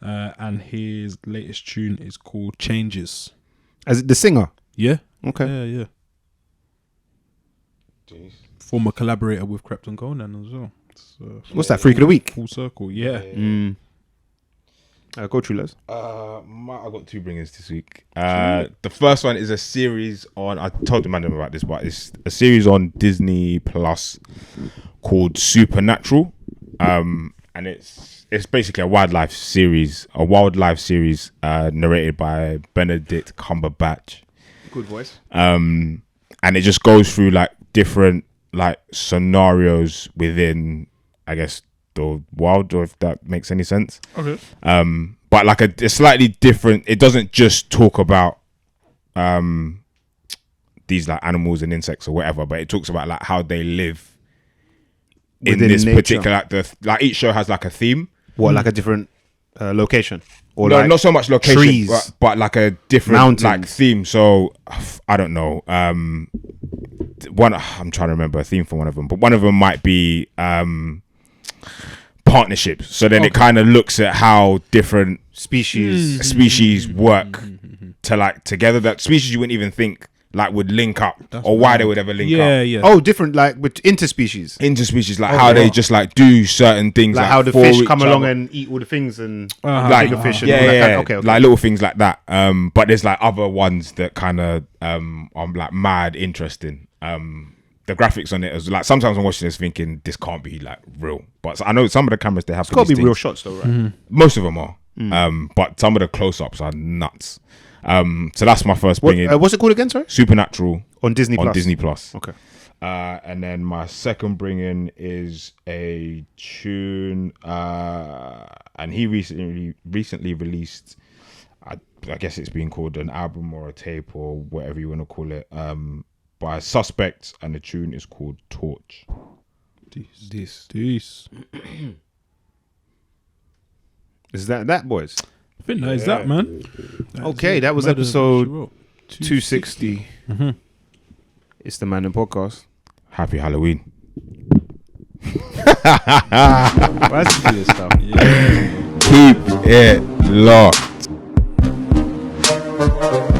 and his latest tune is called Changes. As the singer? Yeah. Okay. Yeah. Jeez. Former collaborator with Crept and Conan as well. What's that, Freak of the Week? Full circle, yeah. Go through, Les. I got 2 bringers this week. The first one is a series on, I told the Mandem about this, but it's a series on Disney Plus called Supernatural. And and it's basically a wildlife series narrated by Benedict Cumberbatch. Good voice. And it just goes through like different like scenarios within, I guess, the world, or if that makes any sense. Okay. But like a slightly different. It doesn't just talk about these like animals and insects or whatever, but it talks about like how they live in this nature. Particular like each show has like a theme. What, like a different location? Or no, like not so much location, trees, but like a different mountains. Like theme. So I don't know. I'm trying to remember a theme for one of them, but one of them might be partnerships. So then it kind of looks at how different species work to like together. That species you wouldn't even think like would link up, or why they would ever link up. Yeah. Oh, different, like with interspecies. Like how they just like do certain things, like how the fish come along and eat all the things and like bigger fish. Okay. Like little things like that. But there's like other ones that kind of are like mad interesting. The graphics on it is like, sometimes I'm watching this thinking this can't be like real, but I know some of the cameras they have. It's got to be real shots though, right? Mm-hmm. Most of them are. But some of the close-ups are nuts. So that's my first bringing. What's it called again? Sorry, Supernatural on Disney Plus. Okay. And then my second bringing is a tune, and he recently released. I guess it's being called an album or a tape or whatever you want to call it. By Suspect, and the tune is called Torch. This. Is that boys? I think that is that, man. Okay, that was episode 260. Mm-hmm. It's the Mandem podcast. Happy Halloween. That's stuff. Keep it locked.